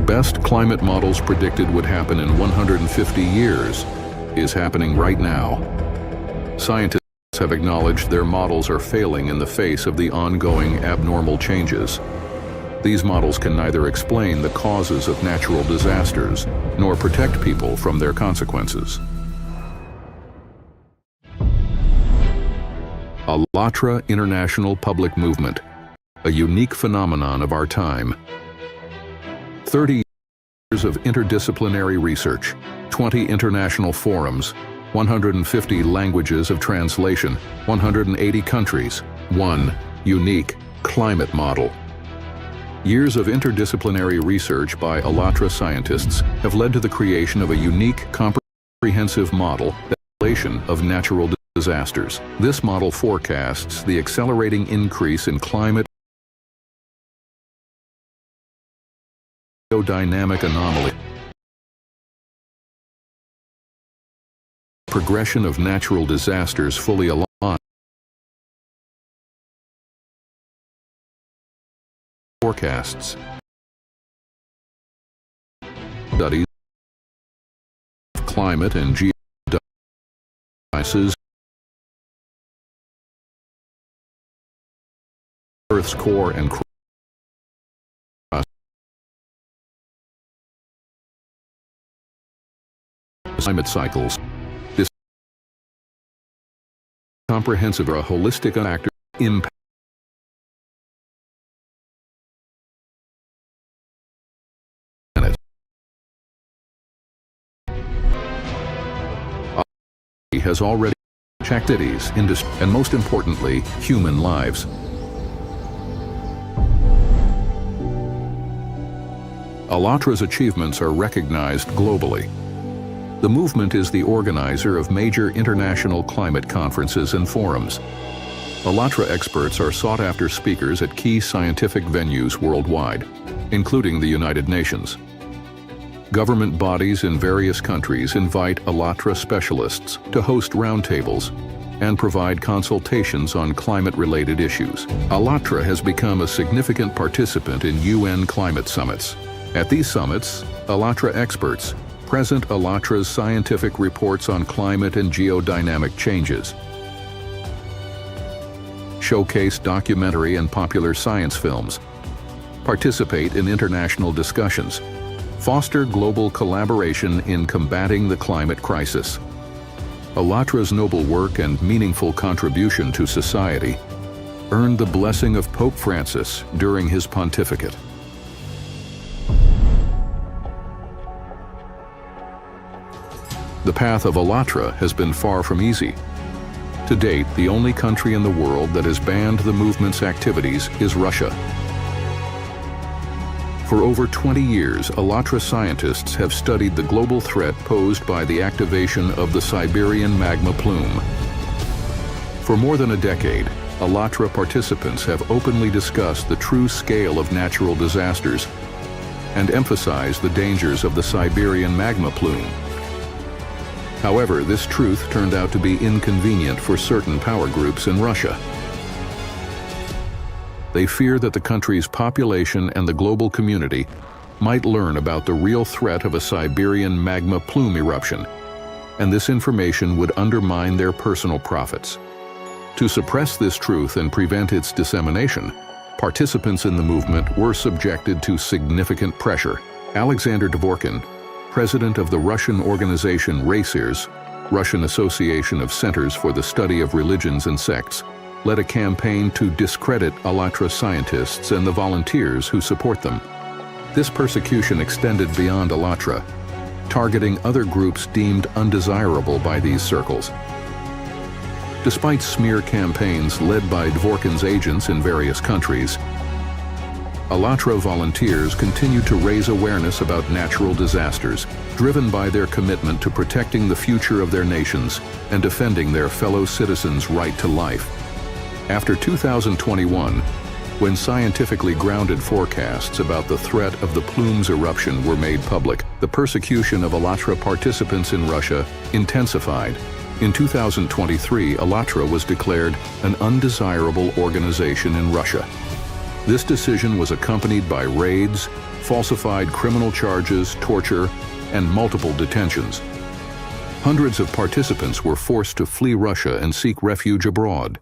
What best climate models predicted would happen in 150 years is happening right now. Scientists have acknowledged their models are failing in the face of the ongoing abnormal changes. These models can neither explain the causes of natural disasters nor protect people from their consequences. ALLATRA International Public Movement, a unique phenomenon of our time. 30 years of interdisciplinary research, 20 international forums, 150 languages of translation, 180 countries, one unique climate model. Years of interdisciplinary research by ALLATRA scientists have led to the creation of a unique, comprehensive model of natural disasters. This model forecasts the accelerating increase in climate geodynamic anomaly, progression of natural disasters fully aligned forecasts, studies of climate and geodynamics, Earth's core and climate cycles. This comprehensive or a holistic actor impact has already checked cities, industry, and most importantly, human lives. ALLATRA's achievements are recognized globally. The movement is the organizer of major international climate conferences and forums. ALLATRA experts are sought-after speakers at key scientific venues worldwide, including the United Nations. Government bodies in various countries invite ALLATRA specialists to host roundtables and provide consultations on climate-related issues. ALLATRA has become a significant participant in UN climate summits. At these summits, ALLATRA experts present ALLATRA's scientific reports on climate and geodynamic changes, showcase documentary and popular science films, participate in international discussions, foster global collaboration in combating the climate crisis. ALLATRA's noble work and meaningful contribution to society earned the blessing of Pope Francis during his pontificate. The path of ALLATRA has been far from easy. To date, the only country in the world that has banned the movement's activities is Russia. For over 20 years, ALLATRA scientists have studied the global threat posed by the activation of the Siberian magma plume. For more than a decade, ALLATRA participants have openly discussed the true scale of natural disasters and emphasized the dangers of the Siberian magma plume. However, this truth turned out to be inconvenient for certain power groups in Russia. They fear that the country's population and the global community might learn about the real threat of a Siberian magma plume eruption, and this information would undermine their personal profits. To suppress this truth and prevent its dissemination, participants in the movement were subjected to significant pressure. Alexander Dvorkin, president of the Russian organization RACERS, Russian Association of Centers for the Study of Religions and Sects, led a campaign to discredit ALLATRA scientists and the volunteers who support them. This persecution extended beyond ALLATRA, targeting other groups deemed undesirable by these circles. Despite smear campaigns led by Dvorkin's agents in various countries, ALLATRA volunteers continue to raise awareness about natural disasters, driven by their commitment to protecting the future of their nations and defending their fellow citizens' right to life. After 2021, when scientifically grounded forecasts about the threat of the plume's eruption were made public, the persecution of ALLATRA participants in Russia intensified. In 2023, ALLATRA was declared an undesirable organization in Russia. This decision was accompanied by raids, falsified criminal charges, torture, and multiple detentions. Hundreds of participants were forced to flee Russia and seek refuge abroad.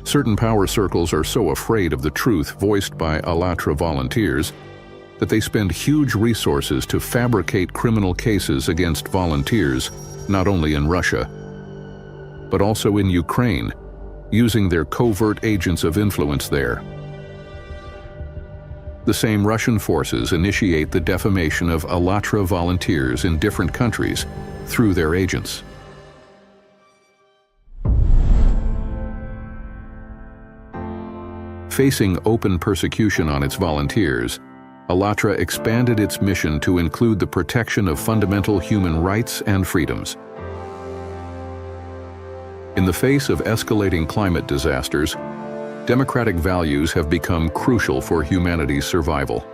Certain power circles are so afraid of the truth voiced by ALLATRA volunteers that they spend huge resources to fabricate criminal cases against volunteers, not only in Russia, but also in Ukraine, using their covert agents of influence there. The same Russian forces initiate the defamation of ALLATRA volunteers in different countries through their agents. Facing open persecution on its volunteers, ALLATRA expanded its mission to include the protection of fundamental human rights and freedoms. In the face of escalating climate disasters, democratic values have become crucial for humanity's survival.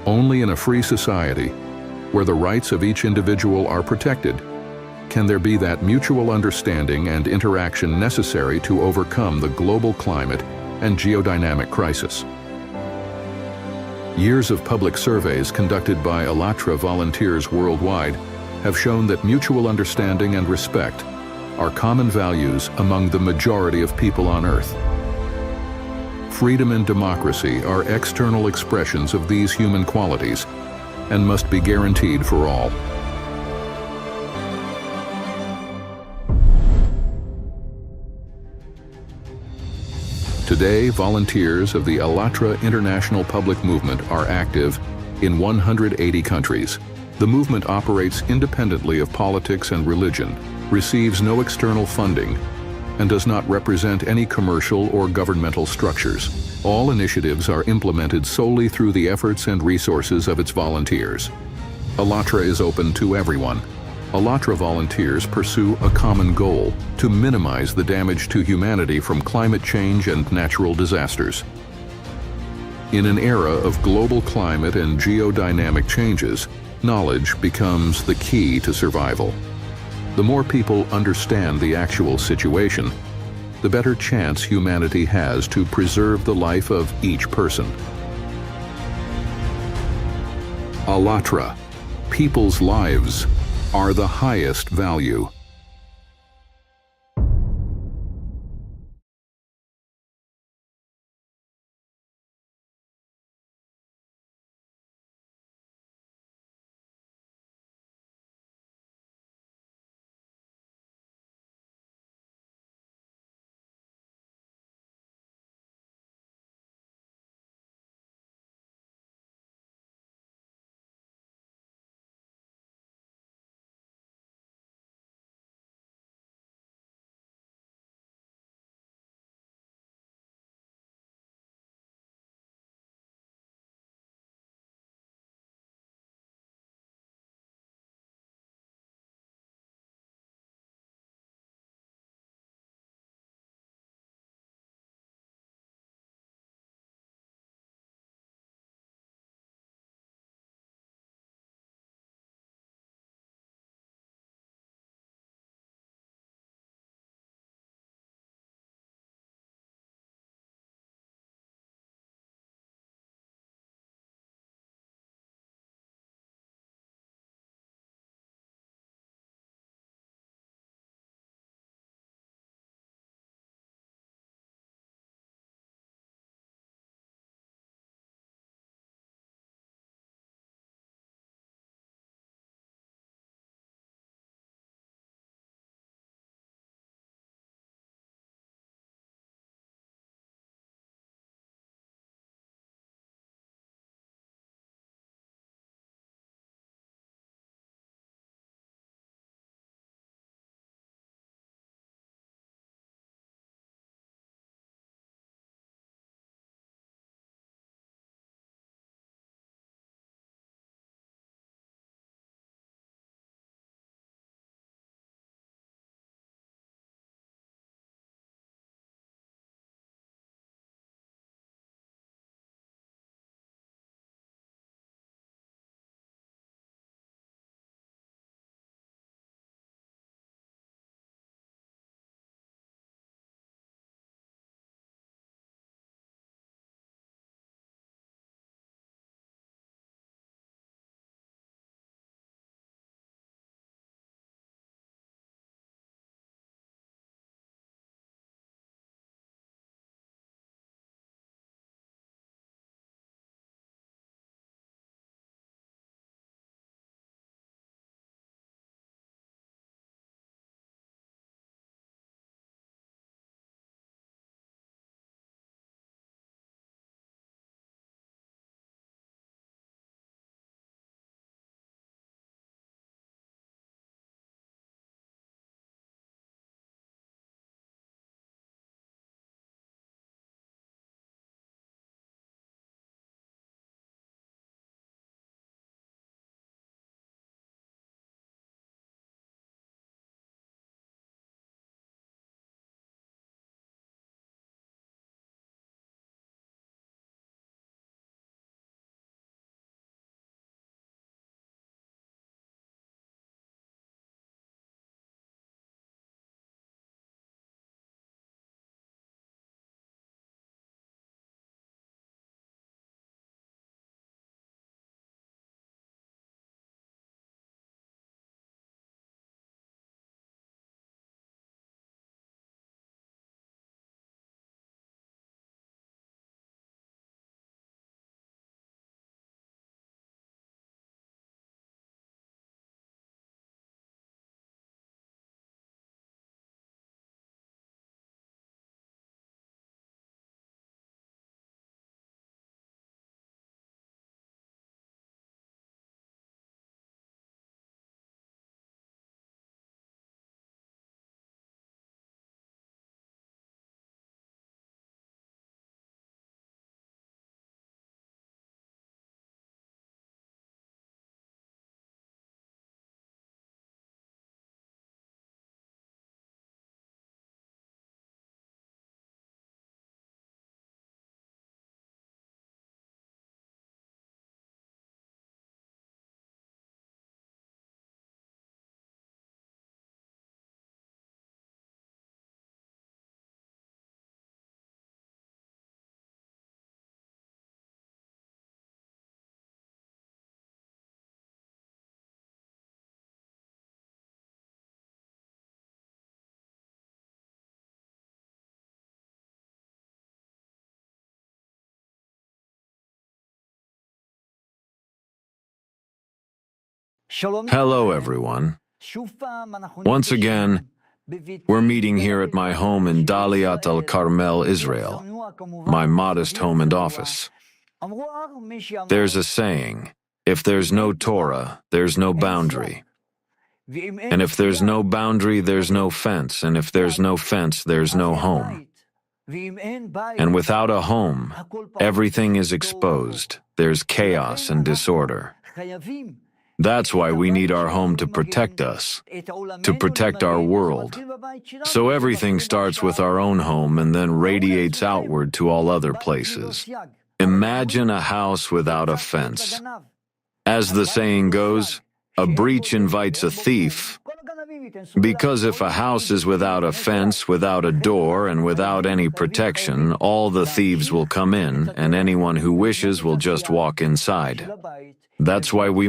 Only in a free society, where the rights of each individual are protected, can there be that mutual understanding and interaction necessary to overcome the global climate and geodynamic crisis. Years of public surveys conducted by ALLATRA volunteers worldwide have shown that mutual understanding and respect are common values among the majority of people on Earth. Freedom and democracy are external expressions of these human qualities and must be guaranteed for all. Today, volunteers of the ALLATRA International Public Movement are active in 180 countries. The movement operates independently of politics and religion, receives no external funding, and does not represent any commercial or governmental structures. All initiatives are implemented solely through the efforts and resources of its volunteers. ALLATRA is open to everyone. ALLATRA volunteers pursue a common goal: to minimize the damage to humanity from climate change and natural disasters. In an era of global climate and geodynamic changes, knowledge becomes the key to survival. The more people understand the actual situation, the better chance humanity has to preserve the life of each person. ALLATRA, people's lives are the highest value. Hello, everyone. Once again, we're meeting here at my home in Daliat al-Carmel, Israel, my modest home and office. There's a saying, if there's no Torah, there's no boundary. And if there's no boundary, there's no fence. And if there's no fence, there's no home. And without a home, everything is exposed. There's chaos and disorder. That's why we need our home to protect us, to protect our world. So everything starts with our own home and then radiates outward to all other places. Imagine a house without a fence. As the saying goes, a breach invites a thief. Because if a house is without a fence, without a door, and without any protection, all the thieves will come in, and anyone who wishes will just walk inside. That's why we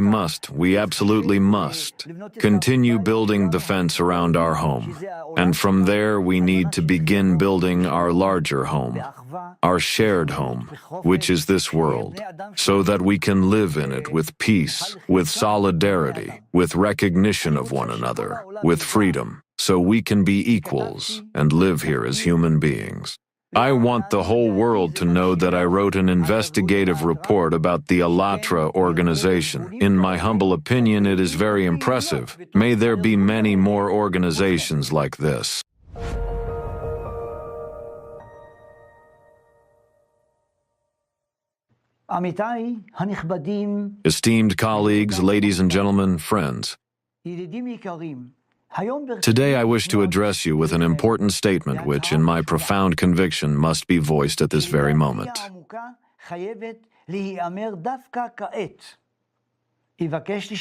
absolutely must, continue building the fence around our home. And from there, we need to begin building our larger home, our shared home, which is this world, so that we can live in it with peace, with solidarity, with recognition of one another, with freedom, so we can be equals and live here as human beings. I want the whole world to know that I wrote an investigative report about the ALLATRA organization. In my humble opinion, it is very impressive. May there be many more organizations like this. Esteemed colleagues, ladies and gentlemen, friends. Today I wish to address you with an important statement which, in my profound conviction, must be voiced at this very moment. I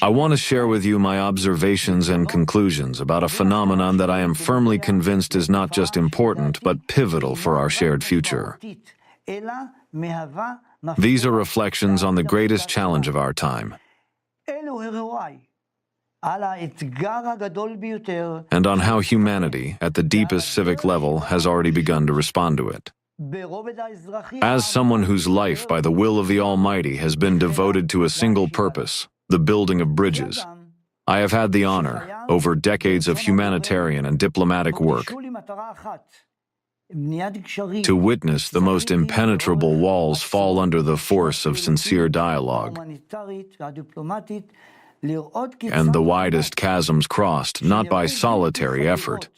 want to share with you my observations and conclusions about a phenomenon that I am firmly convinced is not just important, but pivotal for our shared future. These are reflections on the greatest challenge of our time, and on how humanity, at the deepest civic level, has already begun to respond to it. As someone whose life, by the will of the Almighty, has been devoted to a single purpose, the building of bridges, I have had the honor, over decades of humanitarian and diplomatic work, to witness the most impenetrable walls fall under the force of sincere dialogue, and the widest chasms crossed, not by solitary effort,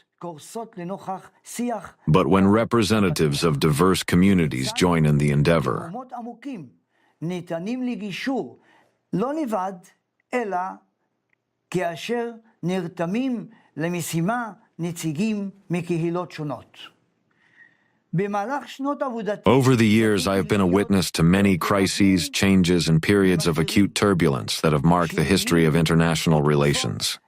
but when representatives of diverse communities join in the endeavor. Over the years, I have been a witness to many crises, changes, and periods of acute turbulence that have marked the history of international relations.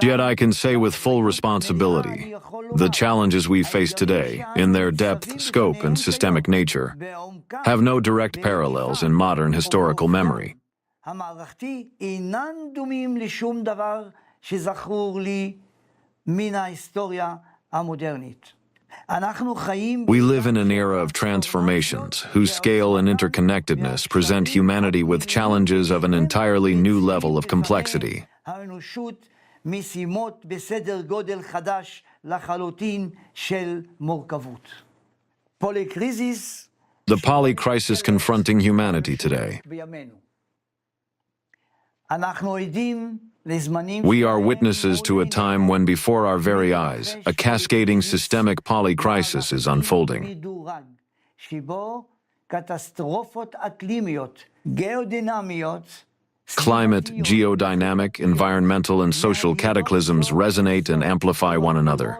Yet I can say with full responsibility, the challenges we face today, in their depth, scope, and systemic nature, have no direct parallels in modern historical memory. We live in an era of transformations, whose scale and interconnectedness present humanity with challenges of an entirely new level of complexity. The polycrisis confronting humanity today. We are witnesses to a time when before our very eyes, a cascading systemic polycrisis is unfolding. Climate, geodynamic, environmental, and social cataclysms resonate and amplify one another,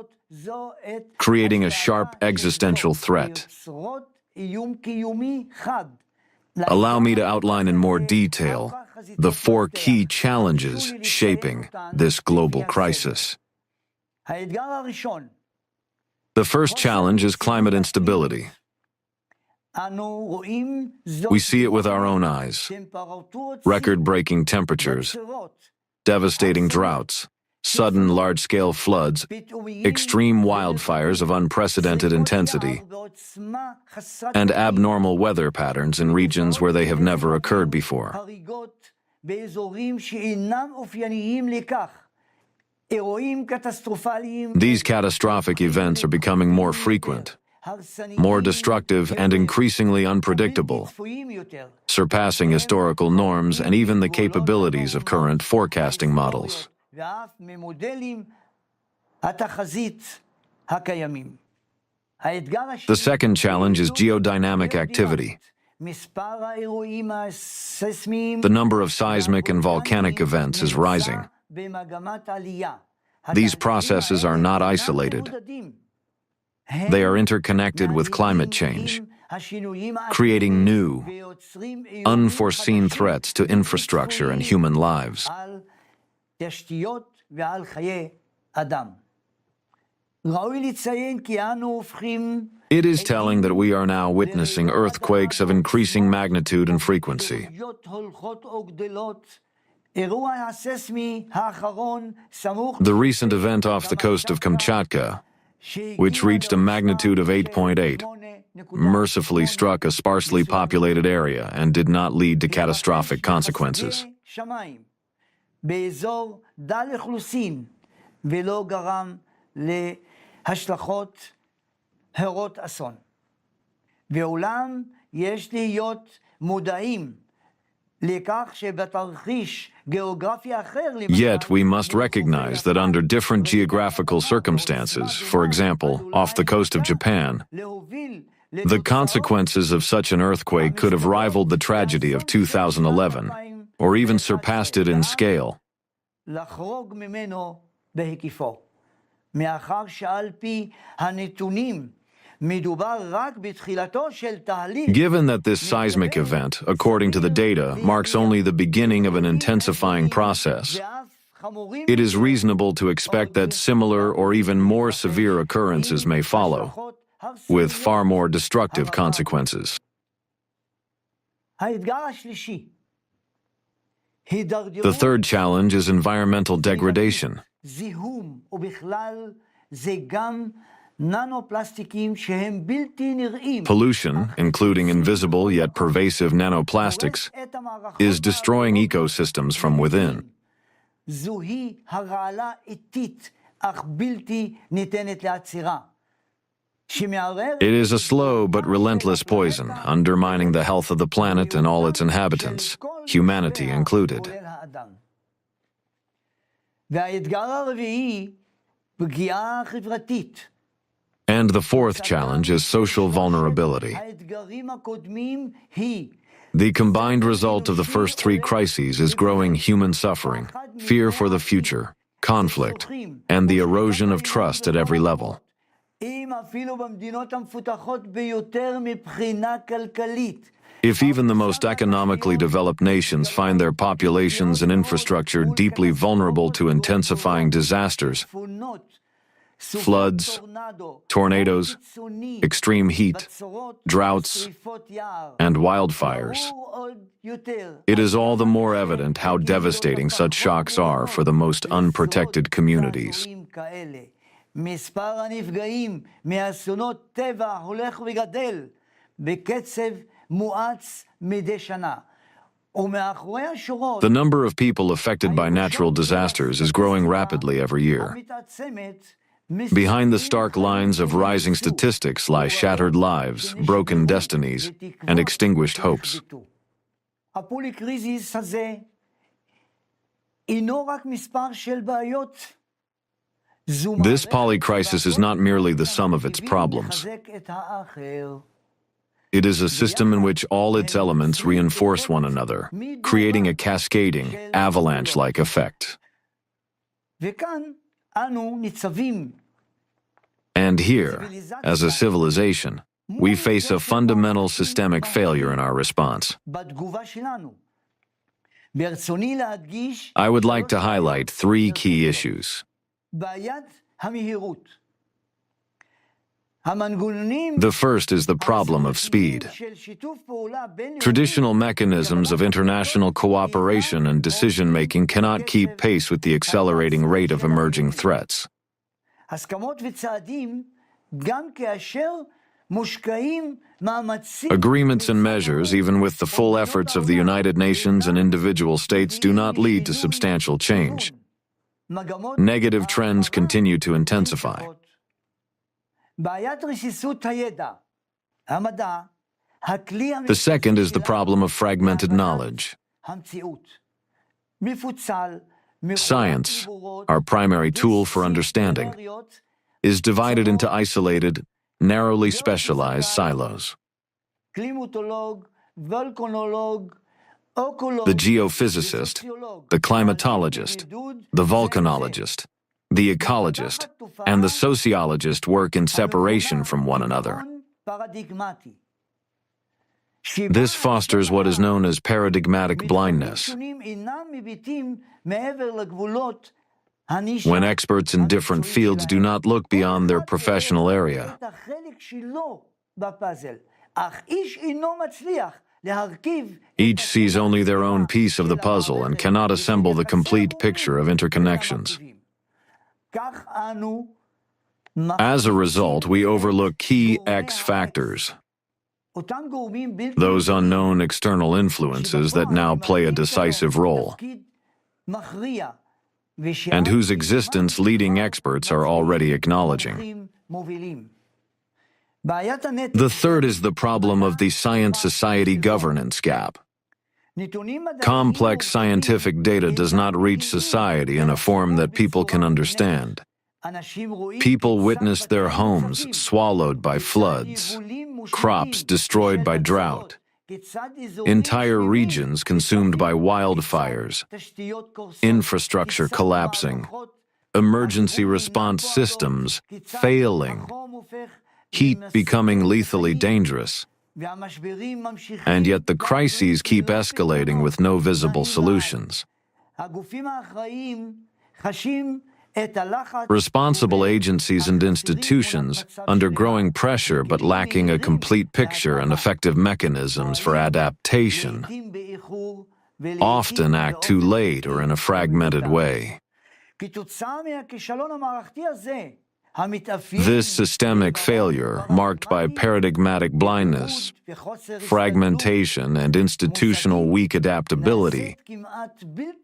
creating a sharp existential threat. Allow me to outline in more detail the four key challenges shaping this global crisis. The first challenge is climate instability. We see it with our own eyes. Record-breaking temperatures, devastating droughts, sudden large-scale floods, extreme wildfires of unprecedented intensity, and abnormal weather patterns in regions where they have never occurred before. These catastrophic events are becoming more frequent, more destructive, and increasingly unpredictable, surpassing historical norms and even the capabilities of current forecasting models. The second challenge is geodynamic activity. The number of seismic and volcanic events is rising. These processes are not isolated. They are interconnected with climate change, creating new, unforeseen threats to infrastructure and human lives. It is telling that we are now witnessing earthquakes of increasing magnitude and frequency. The recent event off the coast of Kamchatka, which reached a magnitude of 8.8, mercifully struck a sparsely populated area and did not lead to catastrophic consequences. Yet we must recognize that under different geographical circumstances, for example, off the coast of Japan, the consequences of such an earthquake could have rivaled the tragedy of 2011, or even surpassed it in scale. Given that this seismic event, according to the data, marks only the beginning of an intensifying process, it is reasonable to expect that similar or even more severe occurrences may follow, with far more destructive consequences. The third challenge is environmental degradation. Pollution, including invisible yet pervasive nanoplastics, is destroying ecosystems from within. It is a slow but relentless poison, undermining the health of the planet and all its inhabitants, humanity included. And the fourth challenge is social vulnerability. The combined result of the first three crises is growing human suffering, fear for the future, conflict, and the erosion of trust at every level. If even the most economically developed nations find their populations and infrastructure deeply vulnerable to intensifying disasters, floods, tornadoes, extreme heat, droughts, and wildfires, it is all the more evident how devastating such shocks are for the most unprotected communities. The number of people affected by natural disasters is growing rapidly every year. Behind the stark lines of rising statistics lie shattered lives, broken destinies, and extinguished hopes. This polycrisis is not merely the sum of its problems. It is a system in which all its elements reinforce one another, creating a cascading, avalanche-like effect. And here, as a civilization, we face a fundamental systemic failure in our response. I would like to highlight three key issues. The first is the problem of speed. Traditional mechanisms of international cooperation and decision-making cannot keep pace with the accelerating rate of emerging threats. Agreements and measures, even with the full efforts of the United Nations and individual states, do not lead to substantial change. Negative trends continue to intensify. The second is the problem of fragmented knowledge. Science, our primary tool for understanding, is divided into isolated, narrowly specialized silos. The geophysicist, the climatologist, the volcanologist, the ecologist, and the sociologist work in separation from one another. This fosters what is known as paradigmatic blindness. When experts in different fields do not look beyond their professional area. Each sees only their own piece of the puzzle and cannot assemble the complete picture of interconnections. As a result, we overlook key X factors, those unknown external influences that now play a decisive role, and whose existence leading experts are already acknowledging. The third is the problem of the science-society governance gap. Complex scientific data does not reach society in a form that people can understand. People witness their homes swallowed by floods, crops destroyed by drought, entire regions consumed by wildfires, infrastructure collapsing, emergency response systems failing, heat becoming lethally dangerous, and yet the crises keep escalating with no visible solutions. Responsible agencies and institutions, under growing pressure but lacking a complete picture and effective mechanisms for adaptation, often act too late or in a fragmented way. This systemic failure, marked by paradigmatic blindness, fragmentation, and institutional weak adaptability,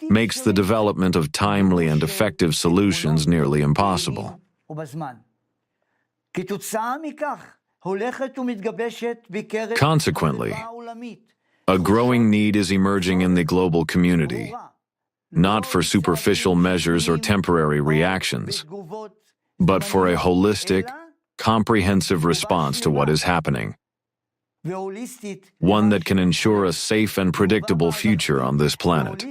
makes the development of timely and effective solutions nearly impossible. Consequently, a growing need is emerging in the global community, not for superficial measures or temporary reactions, but for a holistic, comprehensive response to what is happening, one that can ensure a safe and predictable future on this planet.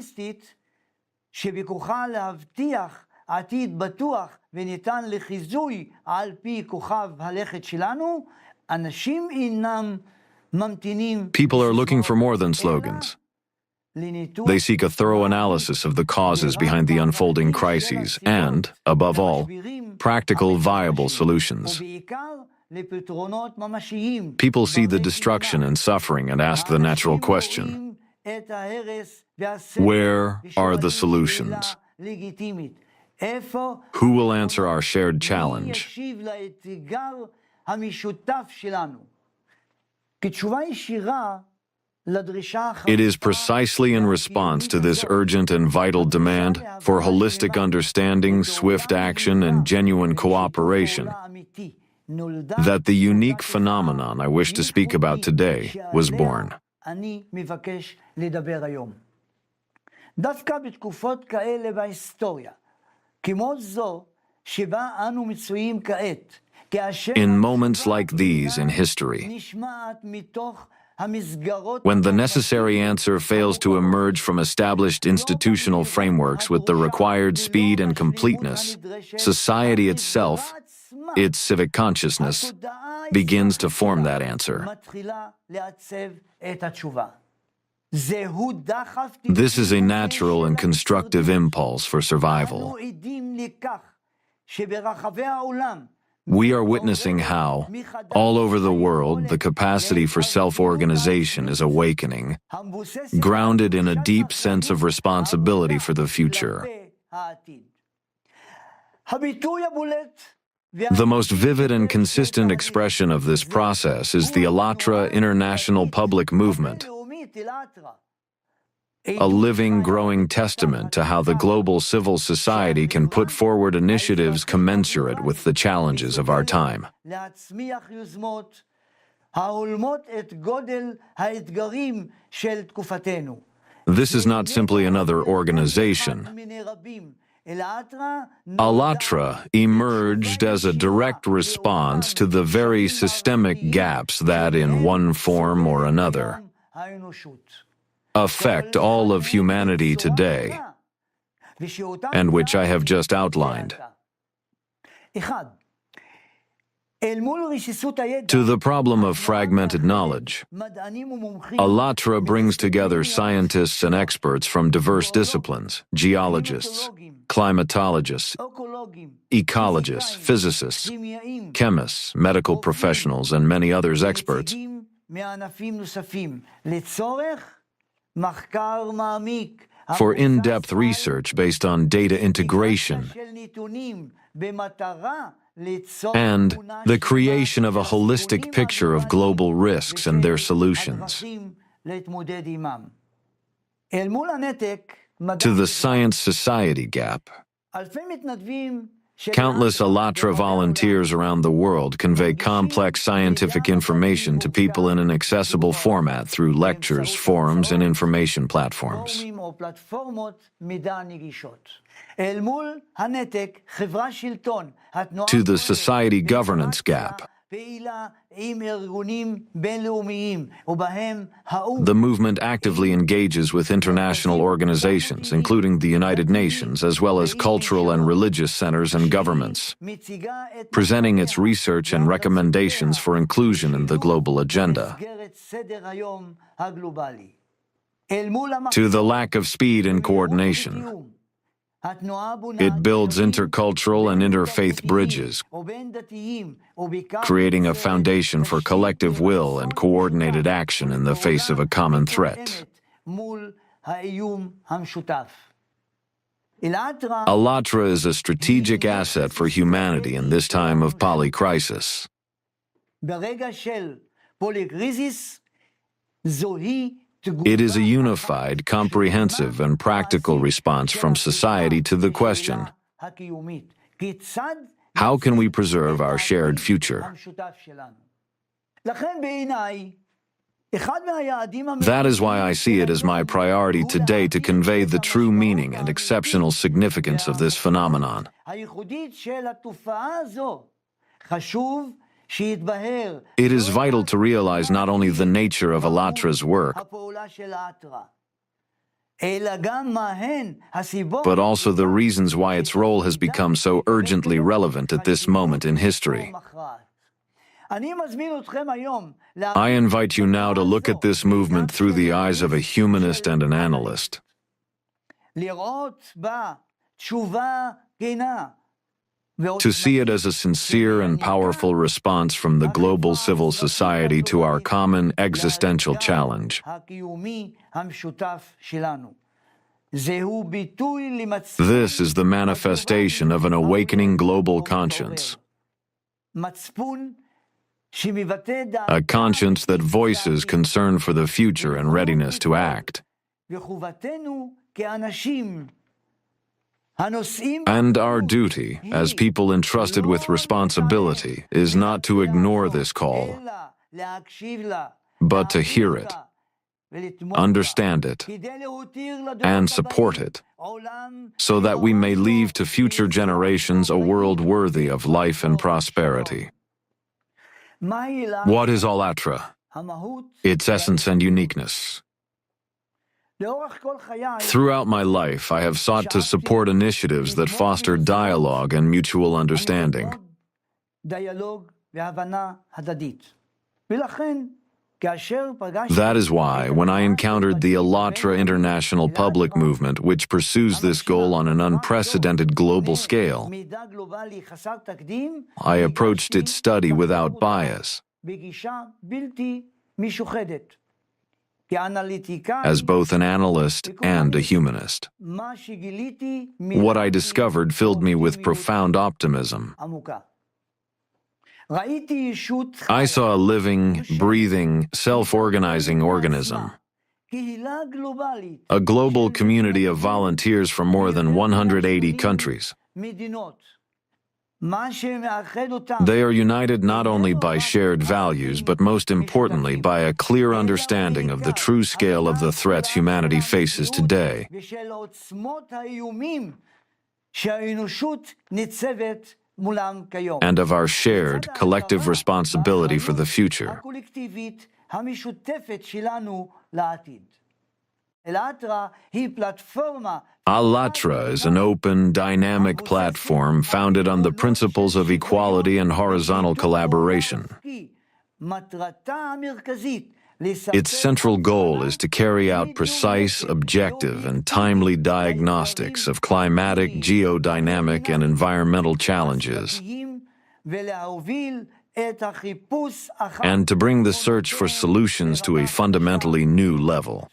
People are looking for more than slogans. They seek a thorough analysis of the causes behind the unfolding crises and, above all, practical, viable solutions. People see the destruction and suffering and ask the natural question, where are the solutions? Who will answer our shared challenge? It is precisely in response to this urgent and vital demand for holistic understanding, swift action, and genuine cooperation that the unique phenomenon I wish to speak about today was born. In moments like these in history, when the necessary answer fails to emerge from established institutional frameworks with the required speed and completeness, society itself, its civic consciousness, begins to form that answer. This is a natural and constructive impulse for survival. We are witnessing how, all over the world, the capacity for self-organization is awakening, grounded in a deep sense of responsibility for the future. The most vivid and consistent expression of this process is the ALLATRA International Public Movement, a living, growing testament to how the global civil society can put forward initiatives commensurate with the challenges of our time. This is not simply another organization. ALLATRA emerged as a direct response to the very systemic gaps that, in one form or another, affect all of humanity today, and which I have just outlined. To the problem of fragmented knowledge, ALLATRA brings together scientists and experts from diverse disciplines: geologists, climatologists, ecologists, physicists, chemists, medical professionals, and many others experts, for in-depth research based on data integration and the creation of a holistic picture of global risks and their solutions. To the science-society gap, countless ALLATRA volunteers around the world convey complex scientific information to people in an accessible format through lectures, forums, and information platforms. To the society governance gap, the movement actively engages with international organizations, including the United Nations, as well as cultural and religious centers and governments, presenting its research and recommendations for inclusion in the global agenda. To the lack of speed and coordination, it builds intercultural and interfaith bridges, creating a foundation for collective will and coordinated action in the face of a common threat. ALLATRA is a strategic asset for humanity in this time of polycrisis. It is a unified, comprehensive, and practical response from society to the question: how can we preserve our shared future? That is why I see it as my priority today to convey the true meaning and exceptional significance of this phenomenon. It is vital to realize not only the nature of ALLATRA's work, but also the reasons why its role has become so urgently relevant at this moment in history. I invite you now to look at this movement through the eyes of a humanist and an analyst. To see it as a sincere and powerful response from the global civil society to our common existential challenge. This is the manifestation of an awakening global conscience. A conscience that voices concern for the future and readiness to act. And our duty, as people entrusted with responsibility, is not to ignore this call, but to hear it, understand it, and support it, so that we may leave to future generations a world worthy of life and prosperity. What is ALLATRA? Its essence and uniqueness. Throughout my life, I have sought to support initiatives that foster dialogue and mutual understanding. That is why, when I encountered the ALLATRA International Public Movement, which pursues this goal on an unprecedented global scale, I approached its study without bias, as both an analyst and a humanist. What I discovered filled me with profound optimism. I saw a living, breathing, self-organizing organism, a global community of volunteers from more than 180 countries. They are united not only by shared values, but most importantly by a clear understanding of the true scale of the threats humanity faces today, and of our shared, collective responsibility for the future. ALLATRA is an open, dynamic platform founded on the principles of equality and horizontal collaboration. Its central goal is to carry out precise, objective, and timely diagnostics of climatic, geodynamic, and environmental challenges, and to bring the search for solutions to a fundamentally new level.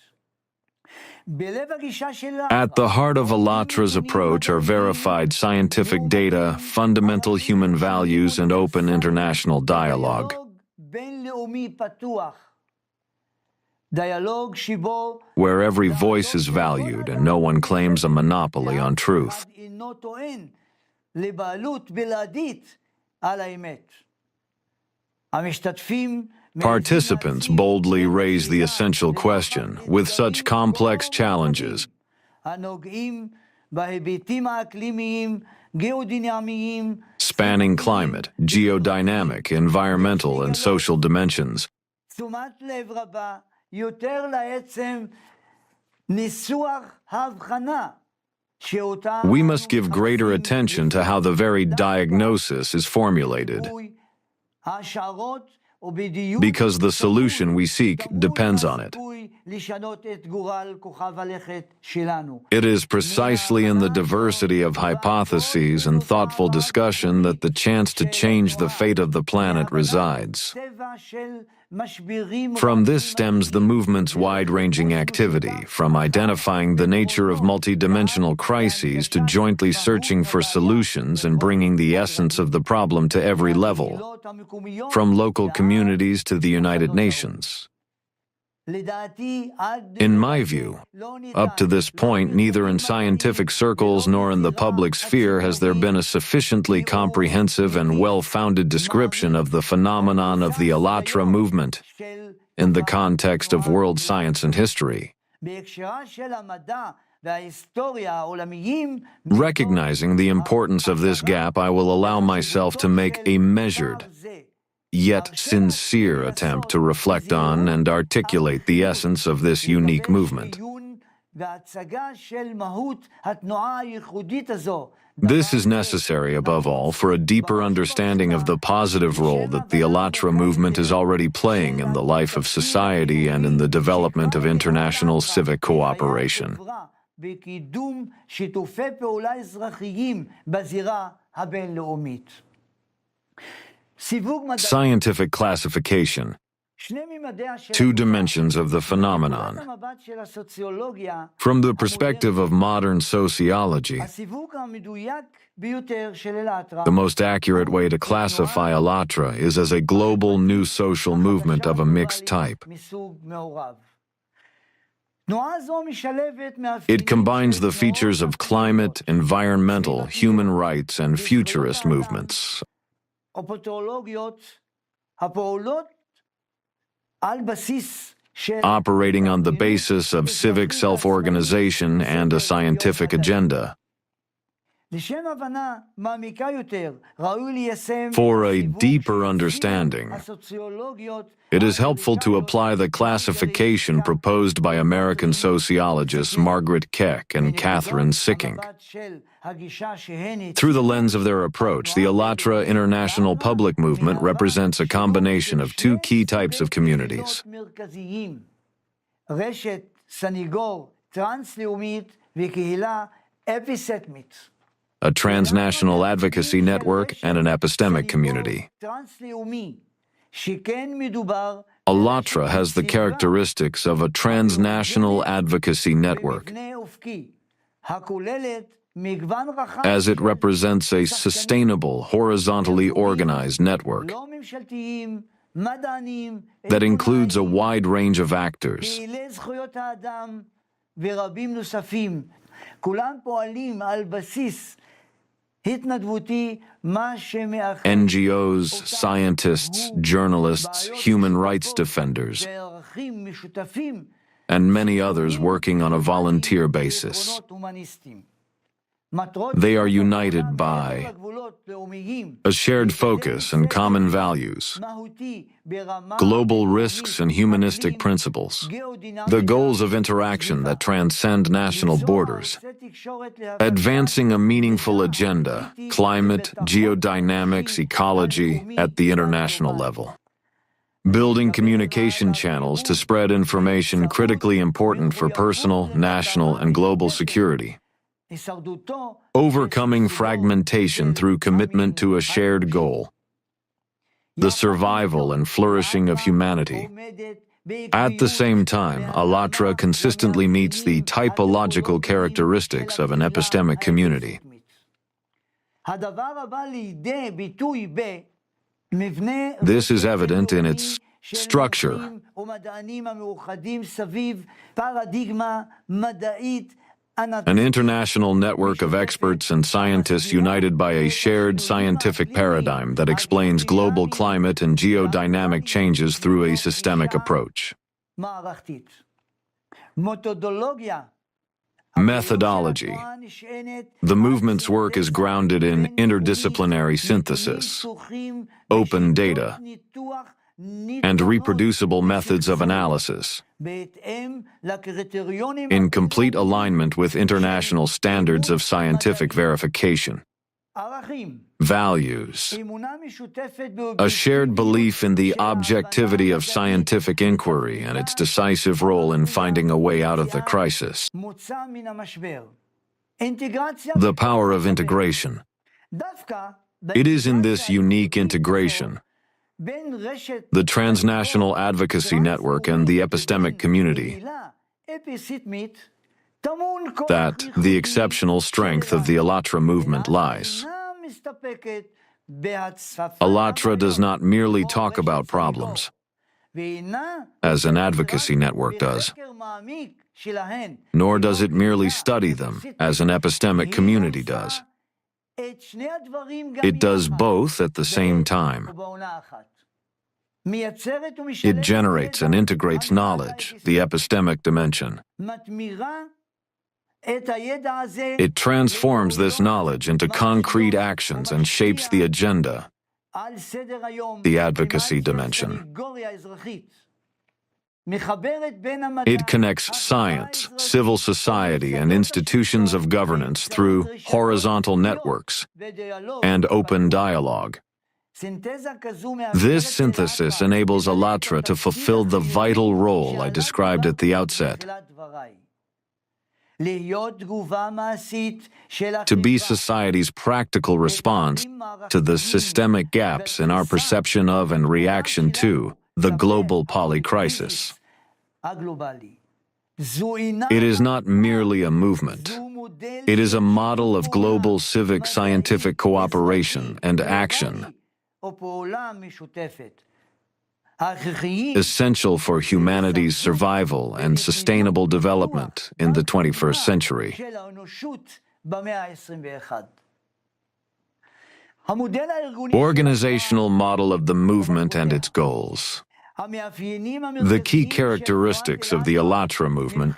At the heart of ALLATRA's approach are verified scientific data, fundamental human values, and open international dialogue. Where every voice is valued and no one claims a monopoly on truth. Participants boldly raise the essential question, with such complex challenges, spanning climate, geodynamic, environmental, and social dimensions. We must give greater attention to how the very diagnosis is formulated, because the solution we seek depends on it. It is precisely in the diversity of hypotheses and thoughtful discussion that the chance to change the fate of the planet resides. From this stems the movement's wide-ranging activity, from identifying the nature of multidimensional crises to jointly searching for solutions and bringing the essence of the problem to every level, from local communities to the United Nations. In my view, up to this point, neither in scientific circles nor in the public sphere has there been a sufficiently comprehensive and well-founded description of the phenomenon of the ALLATRA movement in the context of world science and history. Recognizing the importance of this gap, I will allow myself to make a measured, yet sincere attempt to reflect on and articulate the essence of this unique movement. This is necessary, above all, for a deeper understanding of the positive role that the ALLATRA movement is already playing in the life of society and in the development of international civic cooperation. Scientific classification. Two dimensions of the phenomenon. From the perspective of modern sociology, the most accurate way to classify ALLATRA is as a global new social movement of a mixed type. It combines the features of climate, environmental, human rights, and futurist movements, operating on the basis of civic self-organization and a scientific agenda. For a deeper understanding, it is helpful to apply the classification proposed by American sociologists Margaret Keck and Catherine Sicking. Through the lens of their approach, the ALLATRA International Public Movement represents a combination of two key types of communities: a transnational advocacy network and an epistemic community. ALLATRA has the characteristics of a transnational advocacy network, as it represents a sustainable, horizontally organized network that includes a wide range of actors. NGOs, scientists, journalists, human rights defenders, and many others working on a volunteer basis. They are united by a shared focus and common values, global risks and humanistic principles, the goals of interaction that transcend national borders, advancing a meaningful agenda, climate, geodynamics, ecology at the international level, building communication channels to spread information critically important for personal, national, and global security, overcoming fragmentation through commitment to a shared goal, the survival and flourishing of humanity. At the same time, ALLATRA consistently meets the typological characteristics of an epistemic community. This is evident in its structure. An international network of experts and scientists united by a shared scientific paradigm that explains global climate and geodynamic changes through a systemic approach. Methodology. The movement's work is grounded in interdisciplinary synthesis, open data, and reproducible methods of analysis, in complete alignment with international standards of scientific verification. Values. A shared belief in the objectivity of scientific inquiry and its decisive role in finding a way out of the crisis. The power of integration. It is in this unique integration, the transnational advocacy network and the epistemic community, that the exceptional strength of the ALLATRA movement lies. ALLATRA does not merely talk about problems, as an advocacy network does, nor does it merely study them, as an epistemic community does. It does both at the same time. It generates and integrates knowledge, the epistemic dimension. It transforms this knowledge into concrete actions and shapes the agenda, the advocacy dimension. It connects science, civil society, and institutions of governance through horizontal networks and open dialogue. This synthesis enables ALLATRA to fulfill the vital role I described at the outset: to be society's practical response to the systemic gaps in our perception of and reaction to the global polycrisis. It is not merely a movement. It is a model of global civic scientific cooperation and action, essential for humanity's survival and sustainable development in the 21st century. Organizational model of the movement and its goals. The key characteristics of the ALLATRA movement.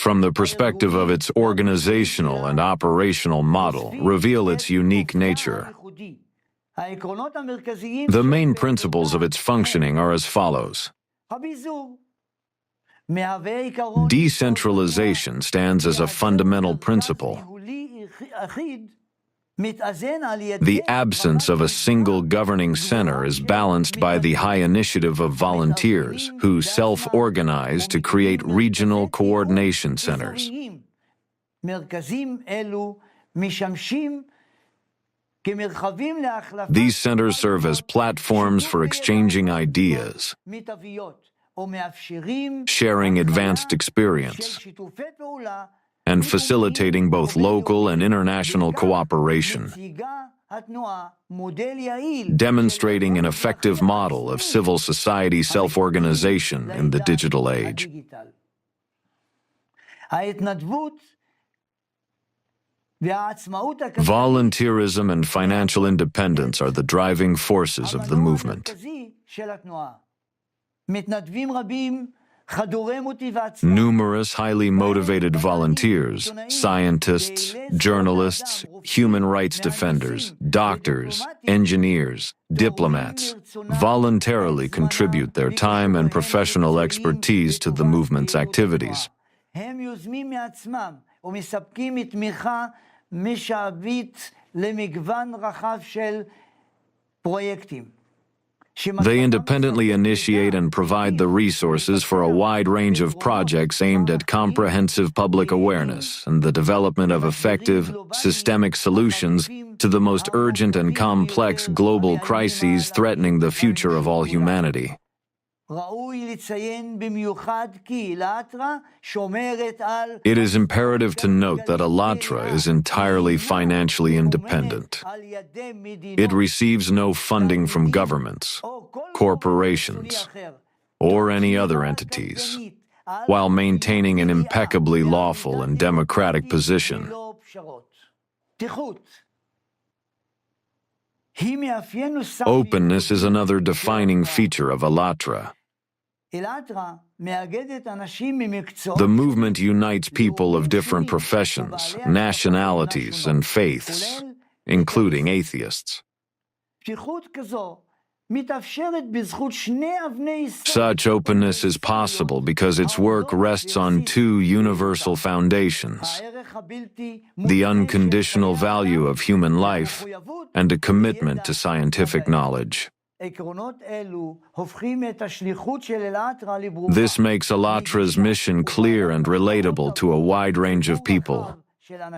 from the perspective of its organizational and operational model, reveal its unique nature. The main principles of its functioning are as follows. Decentralization stands as a fundamental principle. The absence of a single governing center is balanced by the high initiative of volunteers who self-organize to create regional coordination centers. These centers serve as platforms for exchanging ideas, sharing advanced experience, and facilitating both local and international cooperation, demonstrating an effective model of civil society self-organization in the digital age. Volunteerism and financial independence are the driving forces of the movement. Numerous highly motivated volunteers, scientists, journalists, human rights defenders, doctors, engineers, diplomats, voluntarily contribute their time and professional expertise to the movement's activities. They independently initiate and provide the resources for a wide range of projects aimed at comprehensive public awareness and the development of effective, systemic solutions to the most urgent and complex global crises threatening the future of all humanity. It is imperative to note that ALLATRA is entirely financially independent. It receives no funding from governments, corporations, or any other entities, while maintaining an impeccably lawful and democratic position. Openness is another defining feature of ALLATRA. The movement unites people of different professions, nationalities, and faiths, including atheists. Such openness is possible because its work rests on two universal foundations: the unconditional value of human life and a commitment to scientific knowledge. This makes ALLATRA's mission clear and relatable to a wide range of people,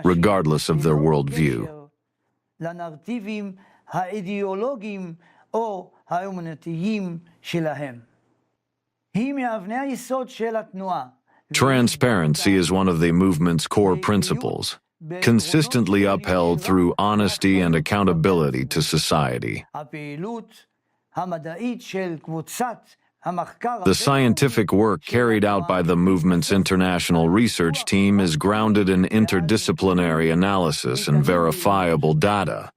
regardless of their worldview. Transparency is one of the movement's core principles, consistently upheld through honesty and accountability to society. The scientific work carried out by the movement's international research team is grounded in interdisciplinary analysis and verifiable data,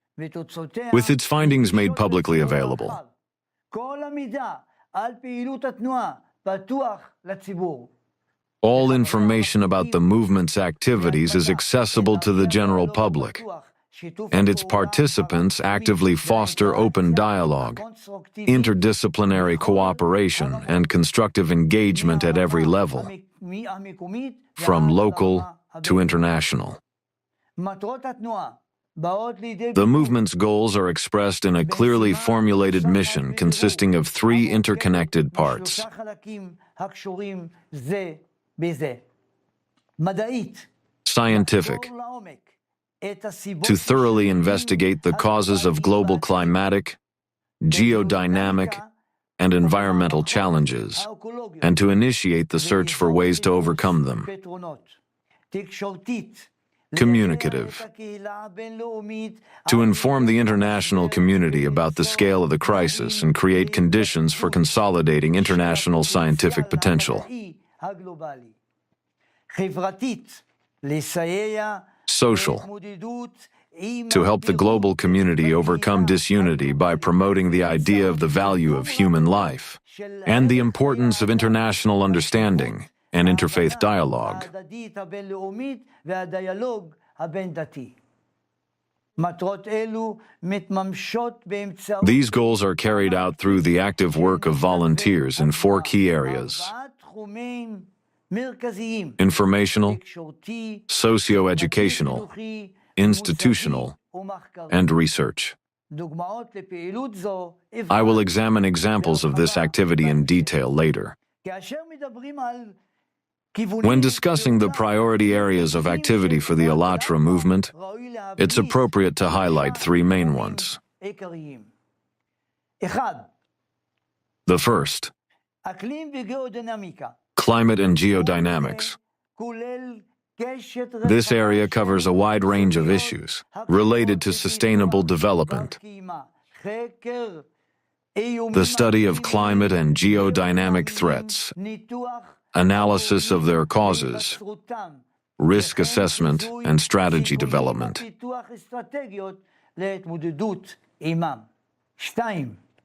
with its findings made publicly available. All information about the movement's activities is accessible to the general public, and its participants actively foster open dialogue, interdisciplinary cooperation, and constructive engagement at every level, from local to international. The movement's goals are expressed in a clearly formulated mission consisting of three interconnected parts. Scientific, to thoroughly investigate the causes of global climatic, geodynamic, and environmental challenges, and to initiate the search for ways to overcome them. Communicative, to inform the international community about the scale of the crisis and create conditions for consolidating international scientific potential. Social, to help the global community overcome disunity by promoting the idea of the value of human life and the importance of international understanding, and interfaith dialogue. These goals are carried out through the active work of volunteers in 4 key areas: informational, socio-educational, institutional, and research. I will examine examples of this activity in detail later. When discussing the priority areas of activity for the ALLATRA movement, it's appropriate to highlight 3 main ones. The first, climate and geodynamics. This area covers a wide range of issues related to sustainable development. The study of climate and geodynamic threats, analysis of their causes, risk assessment, and strategy development.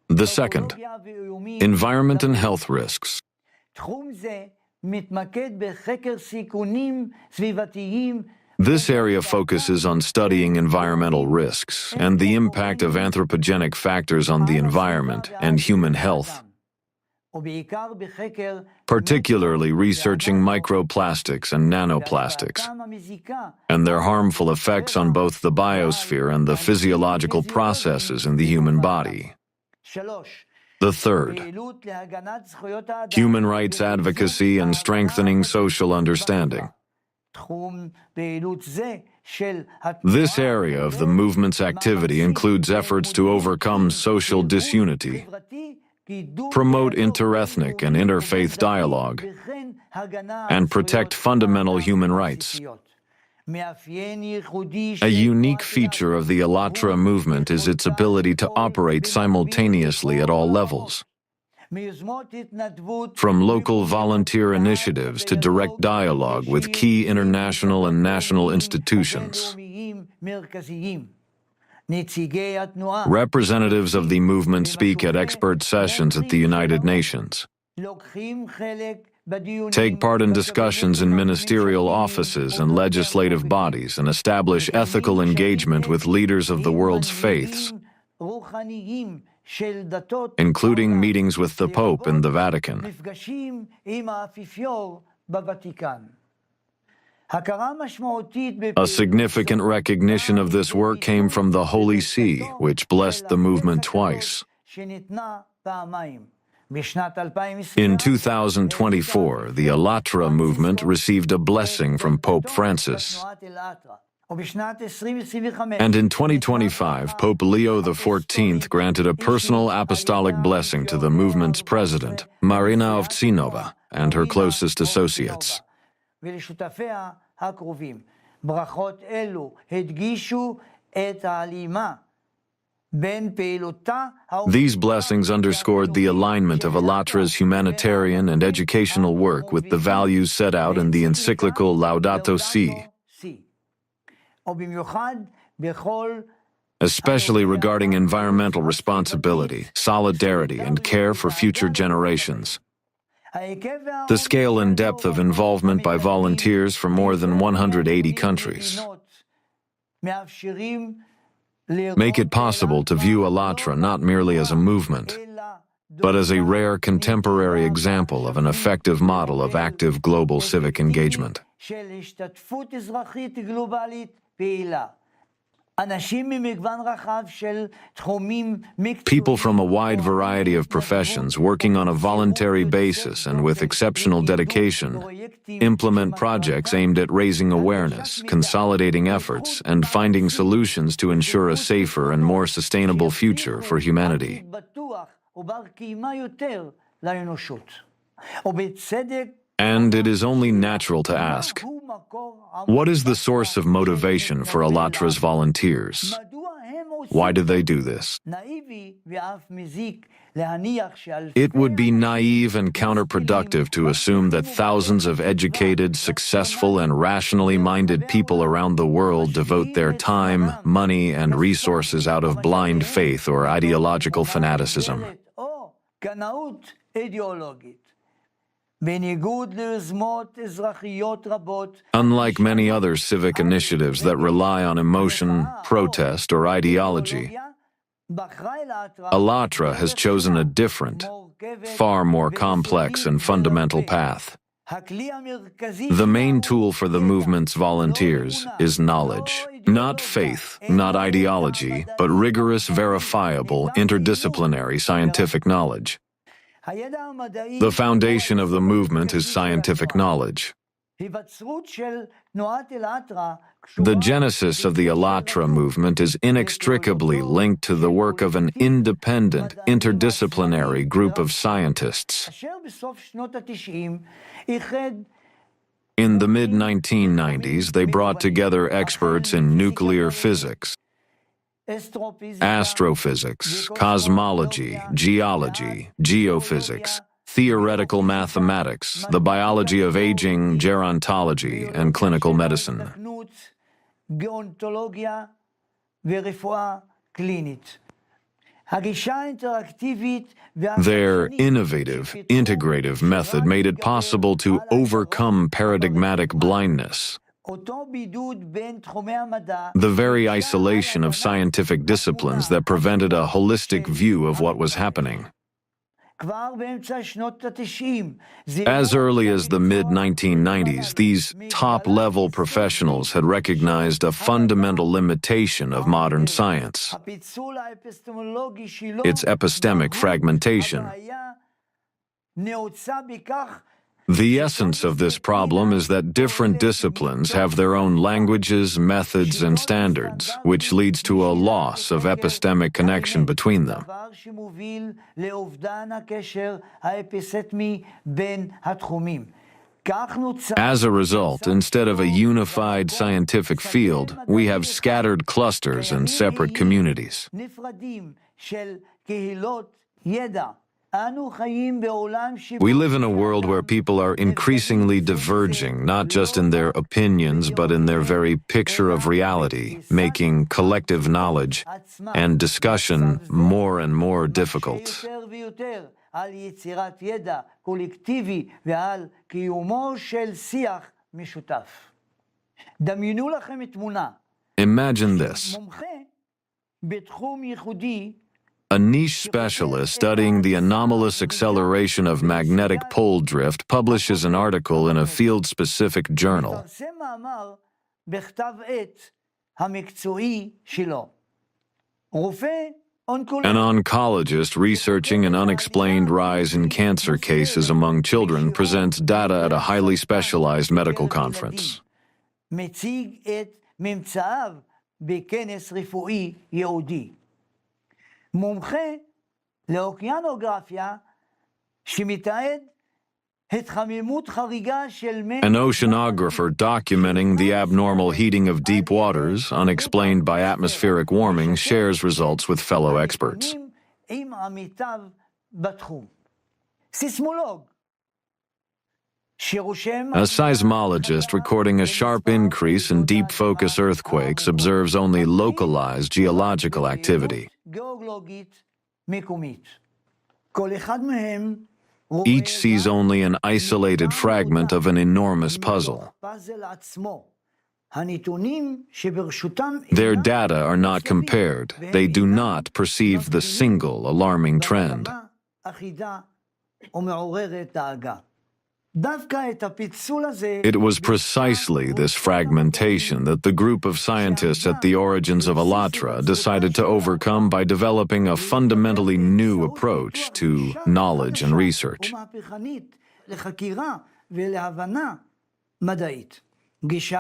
The second, environment and health risks. This area focuses on studying environmental risks and the impact of anthropogenic factors on the environment and human health, particularly researching microplastics and nanoplastics, and their harmful effects on both the biosphere and the physiological processes in the human body. The third, human rights advocacy and strengthening social understanding. This area of the movement's activity includes efforts to overcome social disunity, promote interethnic and interfaith dialogue, and protect fundamental human rights. A unique feature of the ALLATRA movement is its ability to operate simultaneously at all levels, from local volunteer initiatives to direct dialogue with key international and national institutions. Representatives of the movement speak at expert sessions at the United Nations, take part in discussions in ministerial offices and legislative bodies, and establish ethical engagement with leaders of the world's faiths, including meetings with the Pope in the Vatican. A significant recognition of this work came from the Holy See, which blessed the movement twice. In 2024, the ALLATRA movement received a blessing from Pope Francis. And in 2025, Pope Leo XIV granted a personal apostolic blessing to the movement's president, Marina Ovtsinova, and her closest associates. These blessings underscored the alignment of ALLATRA's humanitarian and educational work with the values set out in the encyclical Laudato Si', especially regarding environmental responsibility, solidarity, and care for future generations. The scale and depth of involvement by volunteers from more than 180 countries make it possible to view ALLATRA not merely as a movement, but as a rare contemporary example of an effective model of active global civic engagement. People from a wide variety of professions working on a voluntary basis and with exceptional dedication implement projects aimed at raising awareness, consolidating efforts, and finding solutions to ensure a safer and more sustainable future for humanity. And it is only natural to ask, what is the source of motivation for ALLATRA's volunteers? Why do they do this? It would be naive and counterproductive to assume that thousands of educated, successful, and rationally minded people around the world devote their time, money, and resources out of blind faith or ideological fanaticism. Unlike many other civic initiatives that rely on emotion, protest, or ideology, ALLATRA has chosen a different, far more complex and fundamental path. The main tool for the movement's volunteers is knowledge. Not faith, not ideology, but rigorous, verifiable, interdisciplinary scientific knowledge. The foundation of the movement is scientific knowledge. The genesis of the ALLATRA movement is inextricably linked to the work of an independent, interdisciplinary group of scientists. In the mid-1990s, they brought together experts in nuclear physics, astrophysics, cosmology, geology, geophysics, theoretical mathematics, the biology of aging, gerontology, and clinical medicine. Their innovative, integrative method made it possible to overcome paradigmatic blindness, the very isolation of scientific disciplines that prevented a holistic view of what was happening. As early as the mid-1990s, these top-level professionals had recognized a fundamental limitation of modern science: its epistemic fragmentation. The essence of this problem is that different disciplines have their own languages, methods, and standards, which leads to a loss of epistemic connection between them. As a result, instead of a unified scientific field, we have scattered clusters and separate communities. We live in a world where people are increasingly diverging, not just in their opinions, but in their very picture of reality, making collective knowledge and discussion more and more difficult. Imagine this. A niche specialist studying the anomalous acceleration of magnetic pole drift publishes an article in a field-specific journal. An oncologist researching an unexplained rise in cancer cases among children presents data at a highly specialized medical conference. מומחה לאוקיינוגרפיה שמתעד התחממות חריגה של מי... An oceanographer documenting the abnormal heating of deep waters, unexplained by atmospheric warming, shares results with fellow experts. עם עמיתיו בתחום. סיסמולוג A seismologist recording a sharp increase in deep-focus earthquakes observes only localized geological activity. Each sees only an isolated fragment of an enormous puzzle. Their data are not compared. They do not perceive the single alarming trend. It was precisely this fragmentation that the group of scientists at the origins of ALLATRA decided to overcome by developing a fundamentally new approach to knowledge and research. This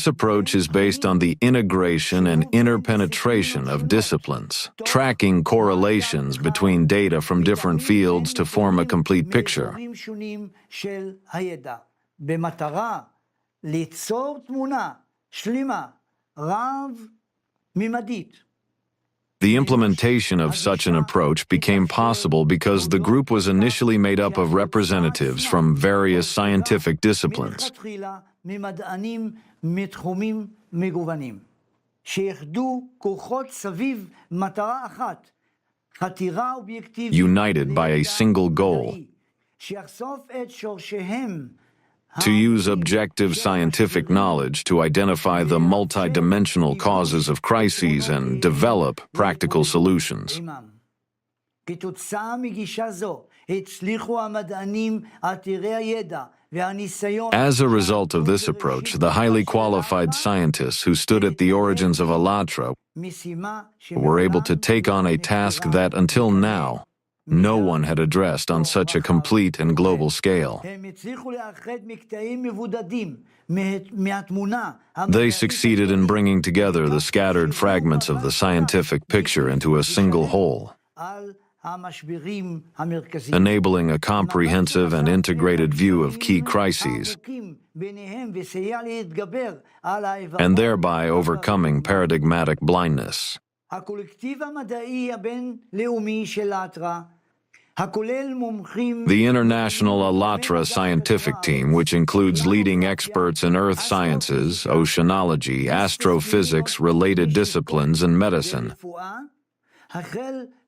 approach is based on the integration and interpenetration of disciplines, tracking correlations between data from different fields to form a complete picture. The implementation of such an approach became possible because the group was initially made up of representatives from various scientific disciplines. חתירה אובייקטיבית united by a single goal: שיחשוף את שורשיהם to use objective scientific knowledge to identify the multidimensional causes of crises and develop practical solutions. כתוצאה מגישה זו הצליחו המדענים עתירי הידע והניסיון. As a result of this approach, the highly qualified scientists who stood at the origins of ALLATRA were able to take on a task that, until now, no one had addressed on such a complete and global scale. They succeeded in bringing together the scattered fragments of the scientific picture into a single whole, enabling a comprehensive and integrated view of key crises, and thereby overcoming paradigmatic blindness. The international ALLATRA scientific team, which includes leading experts in earth sciences, oceanology, astrophysics, related disciplines, and medicine,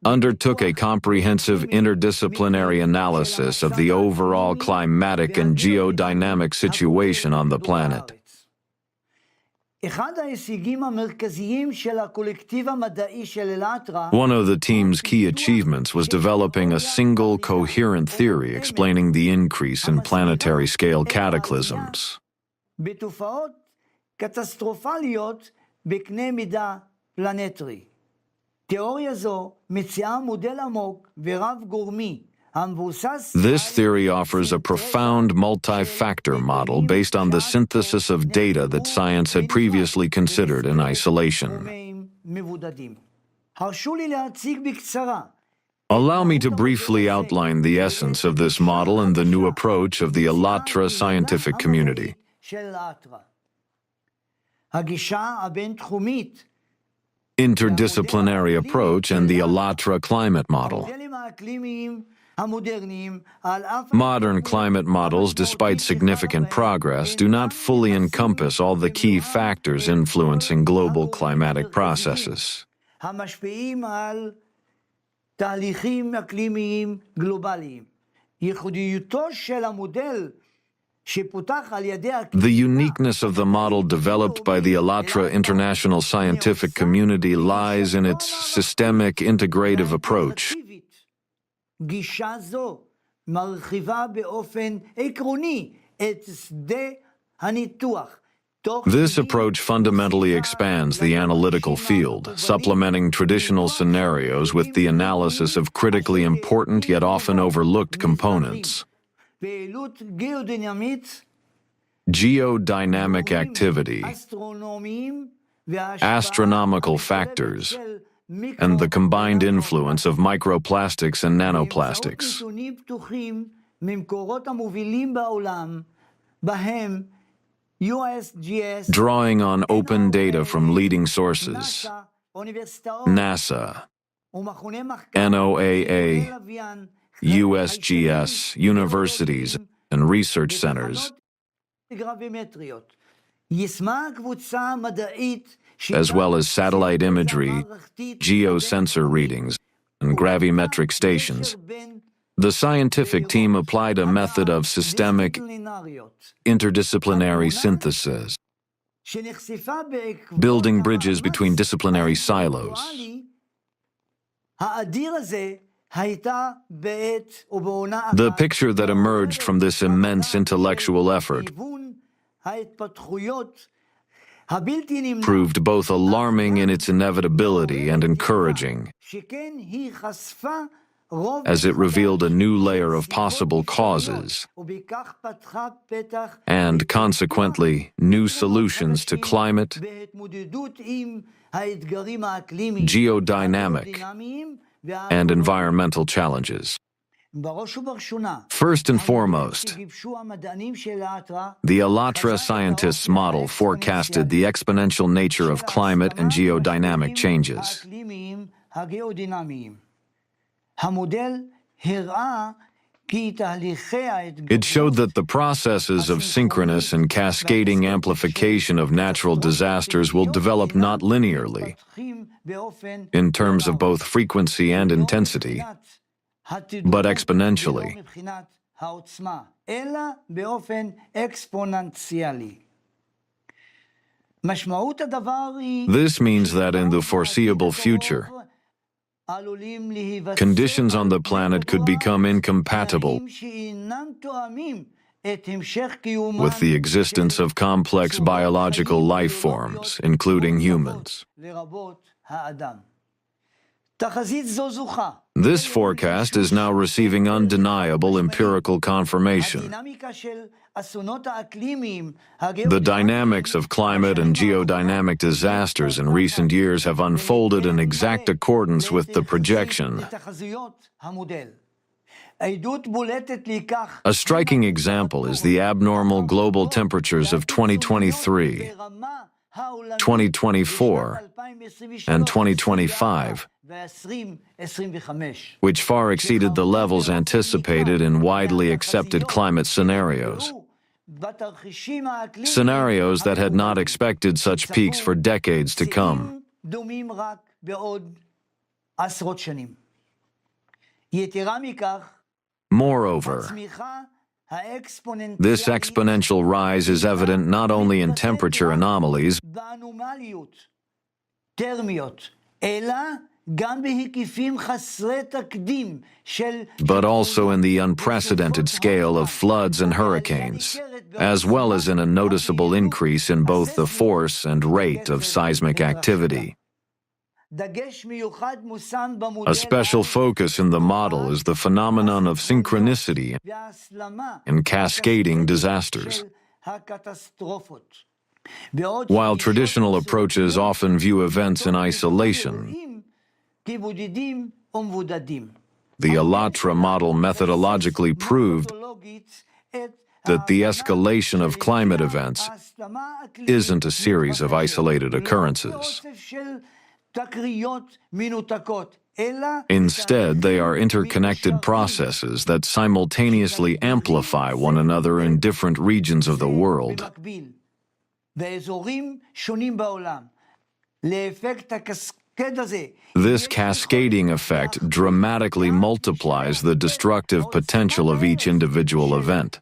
undertook a comprehensive interdisciplinary analysis of the overall climatic and geodynamic situation on the planet. אחד ההישגים המרכזיים של הקולקטיב המדעי של אלאטרה, one of the team's key achievements was developing a single coherent theory explaining the increase in planetary scale cataclysms. בתופעות קטסטרופליות בקנה מידה פלנטרי. תיאוריה זו מציעה מודל עמוק ורב גורמי. This theory offers a profound multi-factor model based on the synthesis of data that science had previously considered in isolation. Allow me to briefly outline the essence of this model and the new approach of the ALLATRA scientific community. Interdisciplinary approach and the ALLATRA climate model. Modern climate models, despite significant progress, do not fully encompass all the key factors influencing global climatic processes. The uniqueness of the model developed by the ALLATRA International Scientific Community lies in its systemic integrative approach. גישה זו מרחיבה באופן עקרוני את שדה הניתוח. This approach fundamentally expands the analytical field, supplementing traditional scenarios with the analysis of critically important yet often overlooked components. Geodynamic activity, astronomical factors, and the combined influence of microplastics and nanoplastics. Drawing on open data from leading sources, NASA, NOAA, USGS, universities, and research centers, as well as satellite imagery, geosensor readings, and gravimetric stations, the scientific team applied a method of systemic, interdisciplinary synthesis, building bridges between disciplinary silos. The picture that emerged from this immense intellectual effort proved both alarming in its inevitability and encouraging, as it revealed a new layer of possible causes and, consequently, new solutions to climate, geodynamic, and environmental challenges. First and foremost, the ALLATRA scientists' model forecasted the exponential nature of climate and geodynamic changes. It showed that the processes of synchronous and cascading amplification of natural disasters will develop not linearly, in terms of both frequency and intensity, but exponentially. This means that in the foreseeable future, conditions on the planet could become incompatible with the existence of complex biological life forms, including humans. This forecast is now receiving undeniable empirical confirmation. The dynamics of climate and geodynamic disasters in recent years have unfolded in exact accordance with the projection. A striking example is the abnormal global temperatures of 2023, 2024, and 2025, which far exceeded the levels anticipated in widely accepted climate scenarios. Scenarios that had not expected such peaks for decades to come. Moreover, this exponential rise is evident not only in temperature anomalies, but also in the unprecedented scale of floods and hurricanes, as well as in a noticeable increase in both the force and rate of seismic activity. A special focus in the model is the phenomenon of synchronicity and cascading disasters. While traditional approaches often view events in isolation, the ALLATRA model methodologically proved that the escalation of climate events isn't a series of isolated occurrences. Instead, they are interconnected processes that simultaneously amplify one another in different regions of the world. This cascading effect dramatically multiplies the destructive potential of each individual event.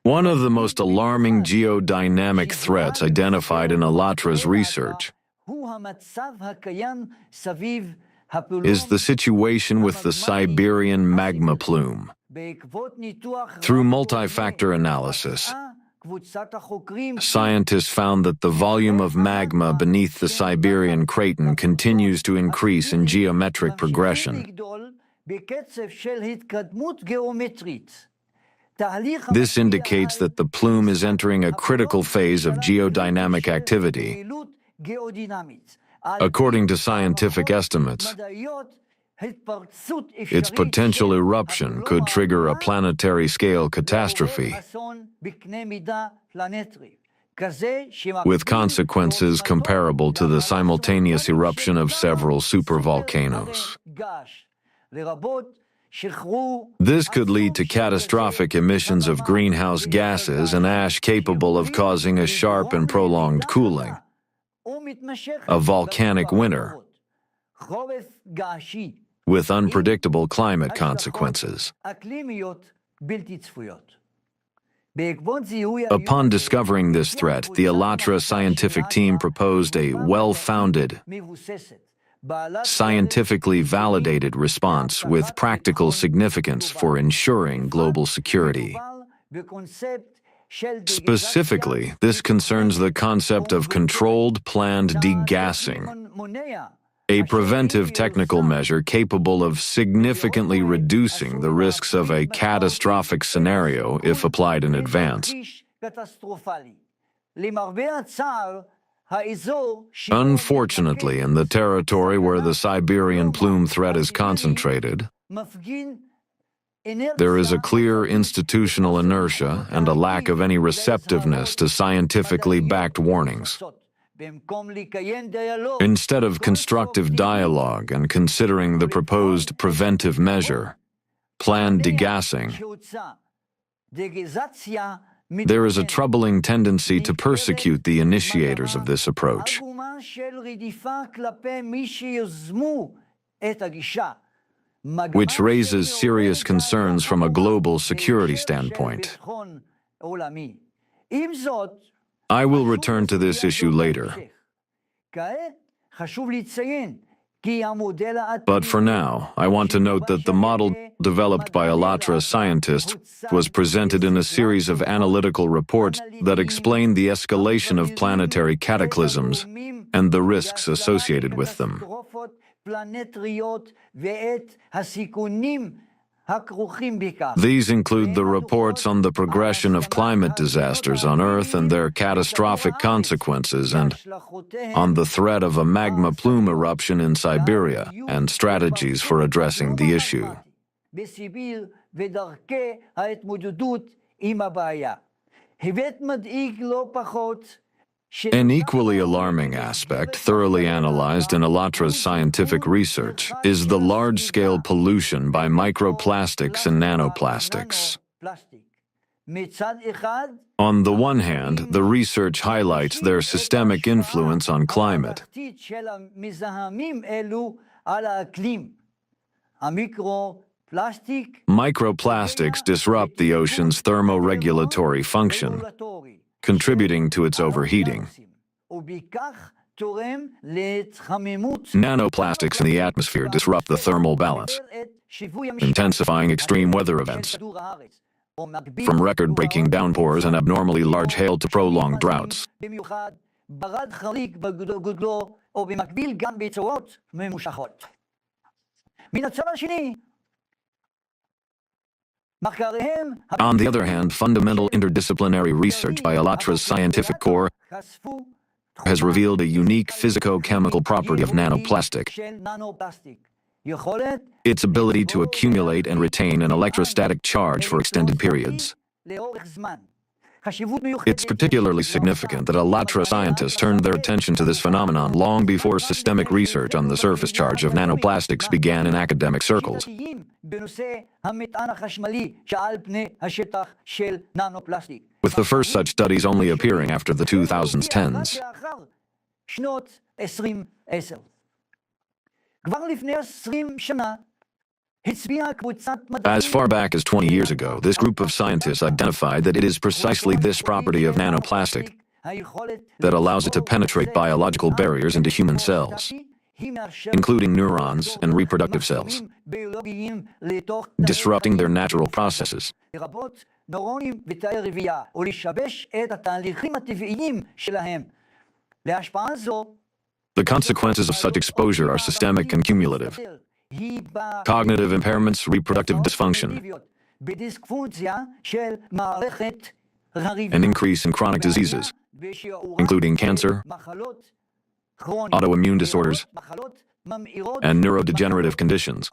One of the most alarming geodynamic threats identified in ALLATRA's research is the situation with the Siberian magma plume. Through multi-factor analysis, scientists found that the volume of magma beneath the Siberian craton continues to increase in geometric progression. This indicates that the plume is entering a critical phase of geodynamic activity. According to scientific estimates, its potential eruption could trigger a planetary-scale catastrophe, with consequences comparable to the simultaneous eruption of several supervolcanoes. This could lead to catastrophic emissions of greenhouse gases and ash capable of causing a sharp and prolonged cooling, a volcanic winter, with unpredictable climate consequences. Upon discovering this threat, the ALLATRA scientific team proposed a well-founded, scientifically validated response with practical significance for ensuring global security. Specifically, this concerns the concept of controlled planned degassing, a preventive technical measure capable of significantly reducing the risks of a catastrophic scenario if applied in advance. Unfortunately, in the territory where the Siberian plume threat is concentrated, there is a clear institutional inertia and a lack of any receptiveness to scientifically backed warnings. Instead of constructive dialogue and considering the proposed preventive measure, planned degassing, there is a troubling tendency to persecute the initiators of this approach, which raises serious concerns from a global security standpoint. I will return to this issue later. But for now, I want to note that the model developed by ALLATRA scientists was presented in a series of analytical reports that explain the escalation of planetary cataclysms and the risks associated with them. These include the reports on the progression of climate disasters on Earth and their catastrophic consequences, and on the threat of a magma plume eruption in Siberia and strategies for addressing the issue. An equally alarming aspect, thoroughly analyzed in ALLATRA's scientific research, is the large-scale pollution by microplastics and nanoplastics. On the one hand, the research highlights their systemic influence on climate. Microplastics disrupt the ocean's thermoregulatory function, contributing to its overheating. Nanoplastics in the atmosphere disrupt the thermal balance, intensifying extreme weather events, from record-breaking downpours and abnormally large hail to prolonged droughts. On the other hand, fundamental interdisciplinary research by ALLATRA's scientific core has revealed a unique physico-chemical property of nanoplastic: its ability to accumulate and retain an electrostatic charge for extended periods. It's particularly significant that ALLATRA scientists turned their attention to this phenomenon long before systemic research on the surface charge of nanoplastics began in academic circles. With the first such studies only appearing after the 2010s. As far back as 20 years ago, this group of scientists identified that it is precisely this property of nanoplastic that allows it to penetrate biological barriers into human cells, including neurons and reproductive cells, disrupting their natural processes. The consequences of such exposure are systemic and cumulative. Cognitive impairments, reproductive dysfunction, an increase in chronic diseases, including cancer, autoimmune disorders, and neurodegenerative conditions.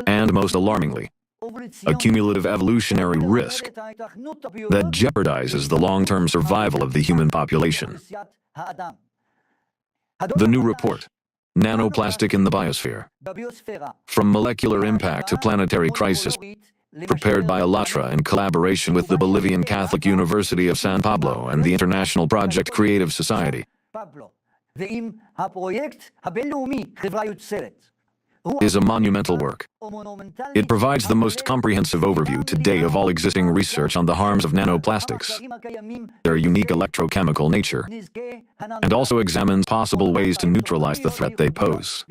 And most alarmingly, a cumulative evolutionary risk that jeopardizes the long-term survival of the human population. The new report, Nanoplastic in the Biosphere: From Molecular Impact to Planetary Crisis, prepared by ALLATRA in collaboration with the Bolivian Catholic University of San Pablo and the International Project Creative Society, is a monumental work. It provides the most comprehensive overview today of all existing research on the harms of nanoplastics, their unique electrochemical nature, and also examines possible ways to neutralize the threat they pose.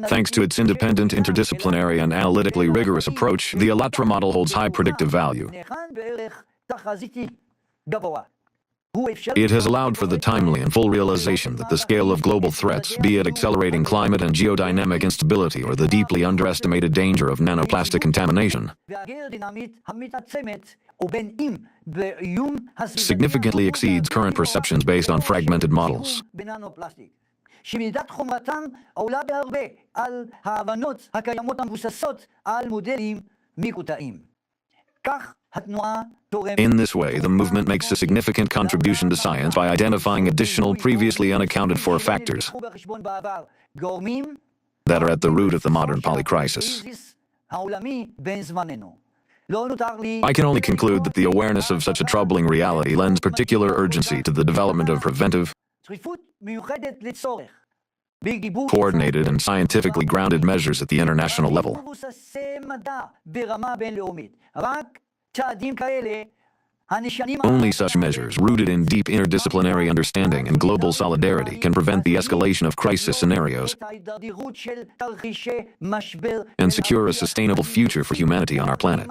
Thanks to its independent, interdisciplinary, and analytically rigorous approach, the ALLATRA model holds high predictive value. It has allowed for the timely and full realization that the scale of global threats, be it accelerating climate and geodynamic instability or the deeply underestimated danger of nanoplastic contamination, significantly exceeds current perceptions based on fragmented models. שמידת חומרתם עולה בהרבה על ההבנות הקיימות המבוססות על מודלים מקוטעים. כך התנועה תורמת. In this way, the movement makes a significant contribution to science by identifying additional previously unaccounted for factors that are at the root of the modern polycrisis. I can only conclude that the awareness of such a troubling reality lends particular urgency to the development of preventive, coordinated and scientifically grounded measures at the international level. Only such measures, rooted in deep interdisciplinary understanding and global solidarity, can prevent the escalation of crisis scenarios and secure a sustainable future for humanity on our planet.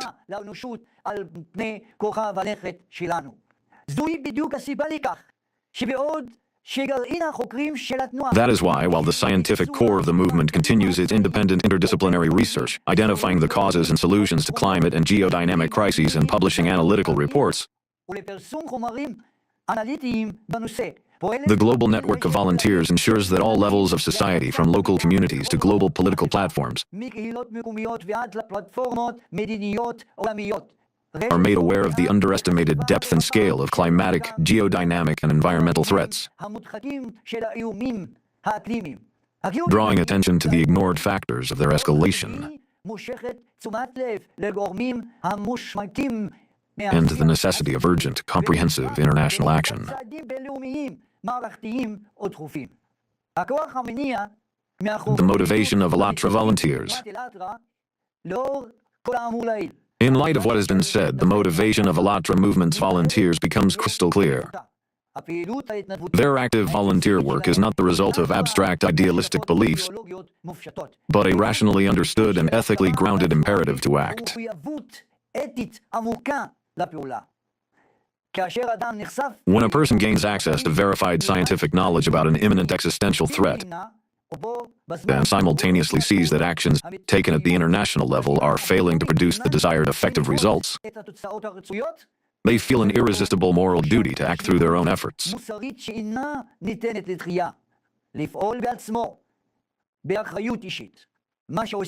That is why, while the scientific core of the movement continues its independent interdisciplinary research, identifying the causes and solutions to climate and geodynamic crises and publishing analytical reports, the global network of volunteers ensures that all levels of society, from local communities to global political platforms, are made aware of the underestimated depth and scale of climatic, geodynamic, and environmental threats, drawing attention to the ignored factors of their escalation and the necessity of urgent, comprehensive international action. The motivation of ALLATRA volunteers. In light of what has been said, the motivation of ALLATRA movement's volunteers becomes crystal clear. Their active volunteer work is not the result of abstract idealistic beliefs, but a rationally understood and ethically grounded imperative to act. When a person gains access to verified scientific knowledge about an imminent existential threat, and simultaneously sees that actions taken at the international level are failing to produce the desired effective results, they feel an irresistible moral duty to act through their own efforts.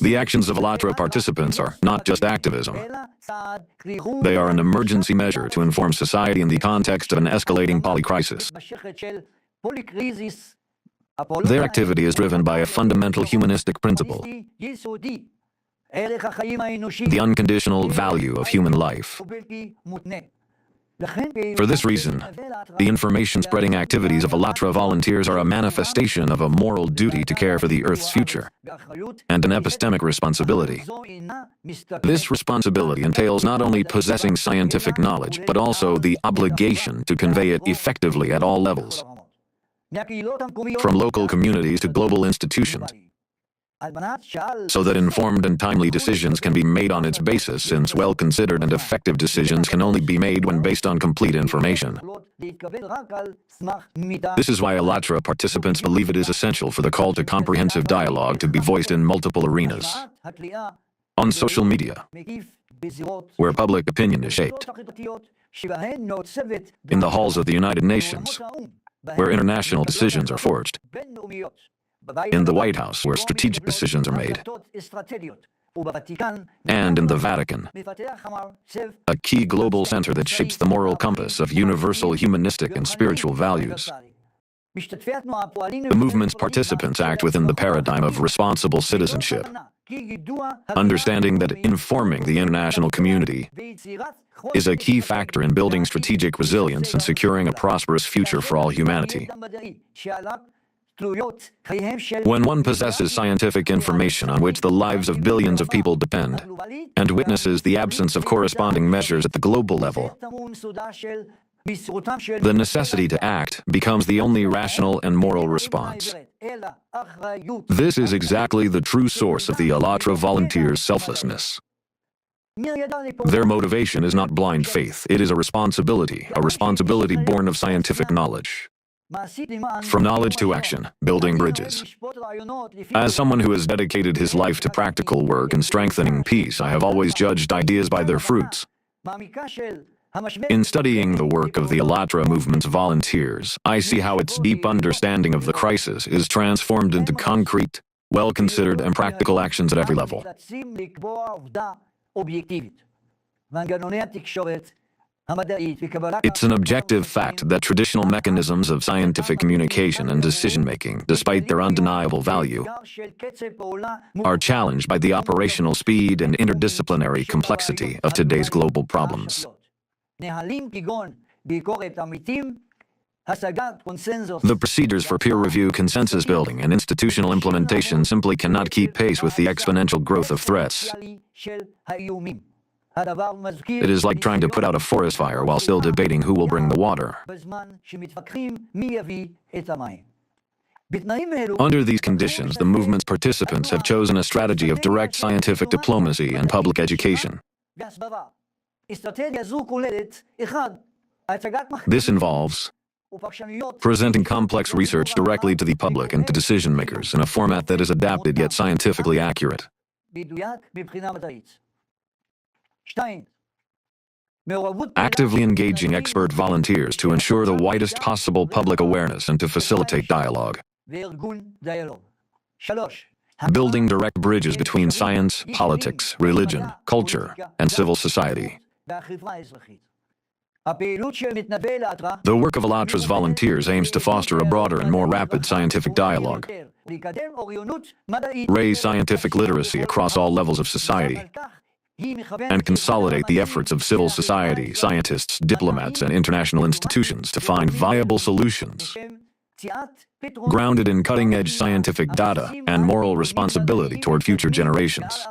The actions of ALLATRA participants are not just activism. They are an emergency measure to inform society in the context of an escalating polycrisis. Their activity is driven by a fundamental humanistic principle: the unconditional value of human life. For this reason, the information-spreading activities of ALLATRA volunteers are a manifestation of a moral duty to care for the Earth's future, and an epistemic responsibility. This responsibility entails not only possessing scientific knowledge, but also the obligation to convey it effectively at all levels, from local communities to global institutions, so that informed and timely decisions can be made on its basis, since well-considered and effective decisions can only be made when based on complete information. This is why ALLATRA participants believe it is essential for the call to comprehensive dialogue to be voiced in multiple arenas: on social media, where public opinion is shaped; in the halls of the United Nations, where international decisions are forged; in the White House, where strategic decisions are made; and in the Vatican, a key global center that shapes the moral compass of universal humanistic and spiritual values. The movement's participants act within the paradigm of responsible citizenship, understanding that informing the international community is a key factor in building strategic resilience and securing a prosperous future for all humanity. When one possesses scientific information on which the lives of billions of people depend, and witnesses the absence of corresponding measures at the global level, the necessity to act becomes the only rational and moral response. This is exactly the true source of the ALLATRA volunteers' selflessness. Their motivation is not blind faith, it is a responsibility born of scientific knowledge. From knowledge to action, building bridges. As someone who has dedicated his life to practical work and strengthening peace, I have always judged ideas by their fruits. In studying the work of the ALLATRA movement's volunteers, I see how its deep understanding of the crisis is transformed into concrete, well-considered and practical actions at every level. It's an objective fact that traditional mechanisms of scientific communication and decision-making, despite their undeniable value, are challenged by the operational speed and interdisciplinary complexity of today's global problems. The procedures for peer review, consensus building, and institutional implementation simply cannot keep pace with the exponential growth of threats. It is like trying to put out a forest fire while still debating who will bring the water. Under these conditions, the movement's participants have chosen a strategy of direct scientific diplomacy and public education. This involves presenting complex research directly to the public and to decision makers in a format that is adapted yet scientifically accurate. Actively engaging expert volunteers to ensure the widest possible public awareness and to facilitate dialogue. Building direct bridges between science, politics, religion, culture, and civil society. The work of ALLATRA's volunteers aims to foster a broader and more rapid scientific dialogue, raise scientific literacy across all levels of society, and consolidate the efforts of civil society, scientists, diplomats, and international institutions to find viable solutions grounded in cutting-edge scientific data and moral responsibility toward future generations.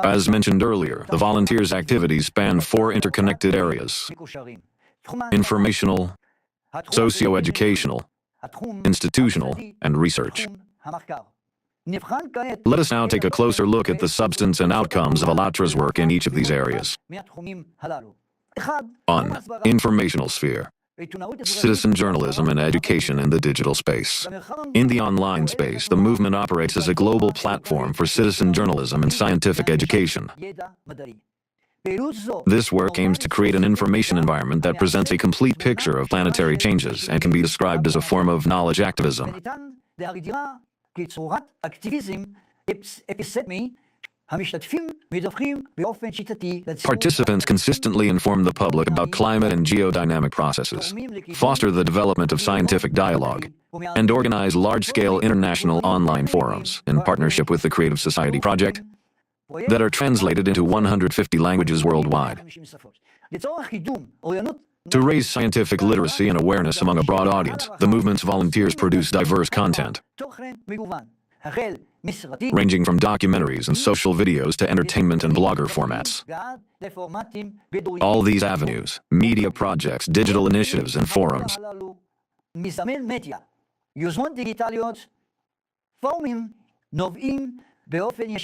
As mentioned earlier, the volunteers' activities span 4 interconnected areas: informational, socio-educational, institutional, and research. Let us now take a closer look at the substance and outcomes of ALLATRA's work in each of these areas. 1. Informational sphere. Citizen journalism and education in the digital space. In the online space, the movement operates as a global platform for citizen journalism and scientific education. This work aims to create an information environment that presents a complete picture of planetary changes and can be described as a form of knowledge activism. Participants consistently inform the public about climate and geodynamic processes, foster the development of scientific dialogue, and organize large-scale international online forums in partnership with the Creative Society Project that are translated into 150 languages worldwide. To raise scientific literacy and awareness among a broad audience, the movement's volunteers produce diverse content, ranging from documentaries and social videos to entertainment and blogger formats. All these avenues, media projects, digital initiatives, and forums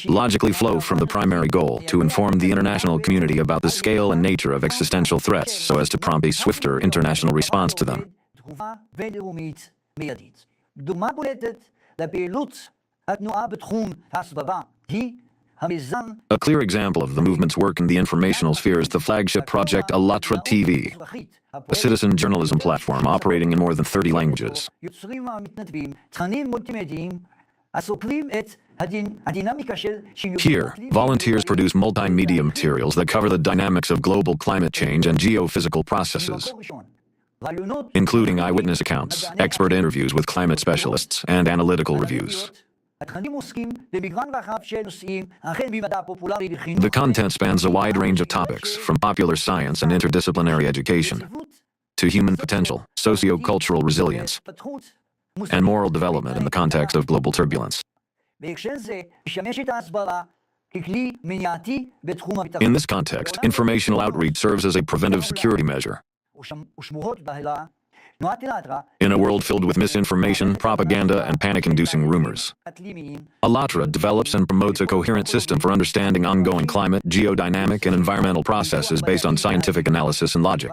logically flow from the primary goal to inform the international community about the scale and nature of existential threats so as to prompt a swifter international response to them. A clear example of the movement's work in the informational sphere is the flagship project ALLATRA TV, a citizen journalism platform operating in more than 30 languages. Here, volunteers produce multimedia materials that cover the dynamics of global climate change and geophysical processes, including eyewitness accounts, expert interviews with climate specialists, and analytical reviews. The content spans a wide range of topics, from popular science and interdisciplinary education to human potential, socio-cultural resilience, and moral development in the context of global turbulence. In this context, informational outreach serves as a preventive security measure. In a world filled with misinformation, propaganda, and panic-inducing rumors, ALLATRA develops and promotes a coherent system for understanding ongoing climate, geodynamic, and environmental processes based on scientific analysis and logic.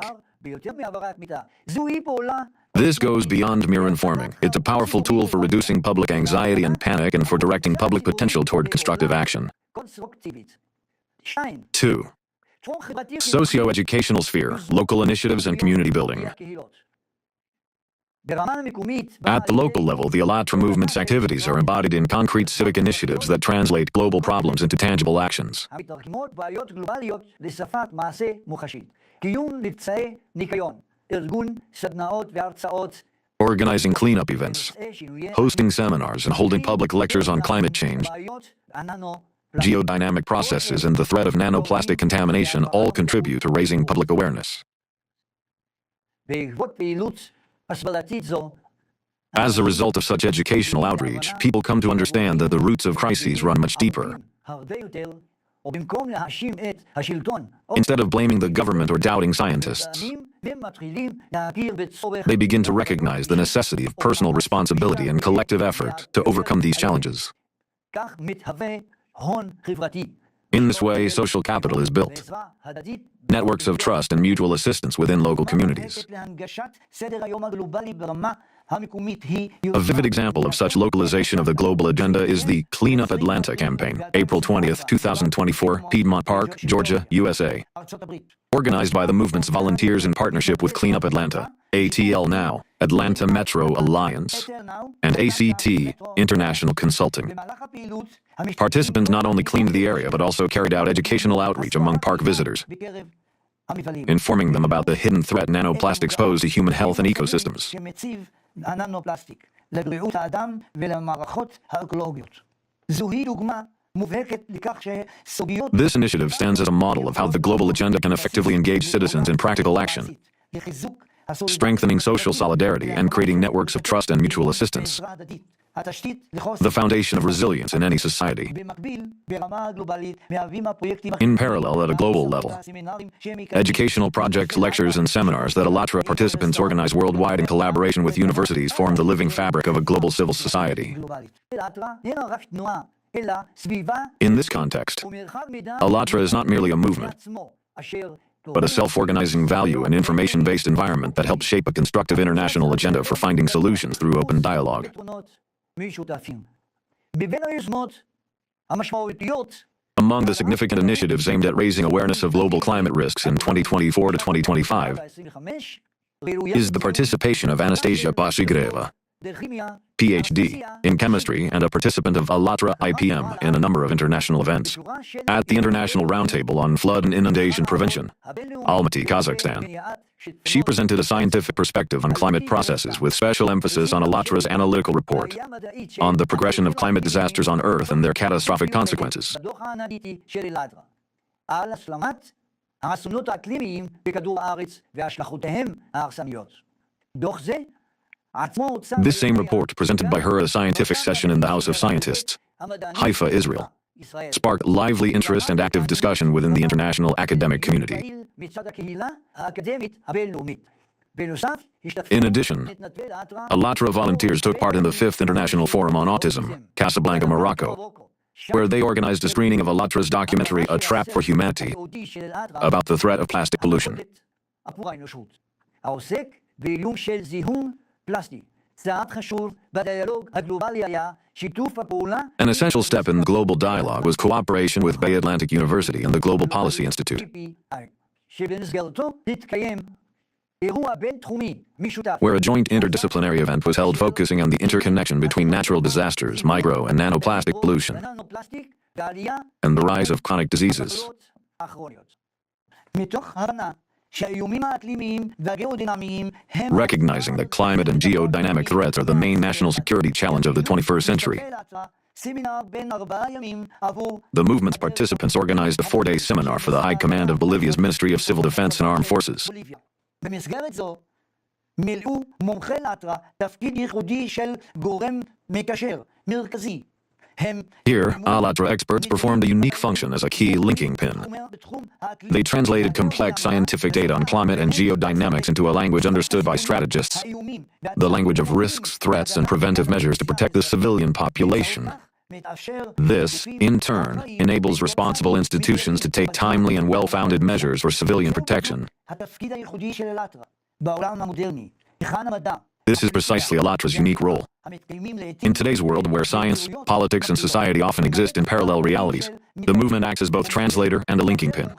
This goes beyond mere informing. It's a powerful tool for reducing public anxiety and panic and for directing public potential toward constructive action. 2. Socio-educational sphere, local initiatives and community building. At the local level, the ALLATRA movement's activities are embodied in concrete civic initiatives that translate global problems into tangible actions. Organizing cleanup events, hosting seminars, and holding public lectures on climate change, geodynamic processes, and the threat of nanoplastic contamination all contribute to raising public awareness. As a result of such educational outreach, people come to understand that the roots of crises run much deeper. Instead of blaming the government or doubting scientists, they begin to recognize the necessity of personal responsibility and collective effort to overcome these challenges. In this way, social capital is built. Networks of trust and mutual assistance within local communities. A vivid example of such localization of the global agenda is the Clean Up Atlanta campaign, April 20th, 2024, Piedmont Park, Georgia, USA. Organized by the movement's volunteers in partnership with Clean Up Atlanta, ATL Now, Atlanta Metro Alliance, and ACT International Consulting. Participants not only cleaned the area but also carried out educational outreach among park visitors, informing them about the hidden threat nanoplastics pose to human health and ecosystems. This initiative stands as a model of how the global agenda can effectively engage citizens in practical action, strengthening social solidarity and creating networks of trust and mutual assistance, the foundation of resilience in any society. In parallel, at a global level, educational projects, lectures, and seminars that ALLATRA participants organize worldwide in collaboration with universities form the living fabric of a global civil society. In this context, ALLATRA is not merely a movement, but a self-organizing value and information-based environment that helps shape a constructive international agenda for finding solutions through open dialogue. Among the significant initiatives aimed at raising awareness of global climate risks in 2024 to 2025 is the participation of Anastasia Bashigreva, PhD in chemistry and a participant of ALLATRA IPM in a number of international events. At the International Roundtable on Flood and Inundation Prevention, Almaty, Kazakhstan, she presented a scientific perspective on climate processes with special emphasis on ALLATRA's Analytical report on the progression of climate disasters on Earth and their catastrophic consequences. This same report, presented by her at a scientific session in the House of Scientists, Haifa, Israel, sparked lively interest and active discussion within the international academic community. In addition, ALLATRA volunteers took part in the 5th International Forum on Autism, Casablanca, Morocco, where they organized a screening of ALLATRA's documentary A Trap for Humanity about the threat of plastic pollution. An essential step in the global dialogue was cooperation with Bay Atlantic University and the Global Policy Institute, where a joint interdisciplinary event was held focusing on the interconnection between natural disasters, micro and nanoplastic pollution, and the rise of chronic diseases. Recognizing that climate and geodynamic threats are the main national security challenge of the 21st century, the movement's participants organized a 4-day seminar for the High Command of Bolivia's Ministry of Civil Defense and Armed Forces. Here, ALLATRA experts performed a unique function as a key linking pin. They translated complex scientific data on climate and geodynamics into a language understood by strategists, the language of risks, threats, and preventive measures to protect the civilian population. This, in turn, enables responsible institutions to take timely and well-founded measures for civilian protection. This is precisely ALLATRA's unique role. In today's world, where science, politics, and society often exist in parallel realities, the movement acts as both translator and a linking pin.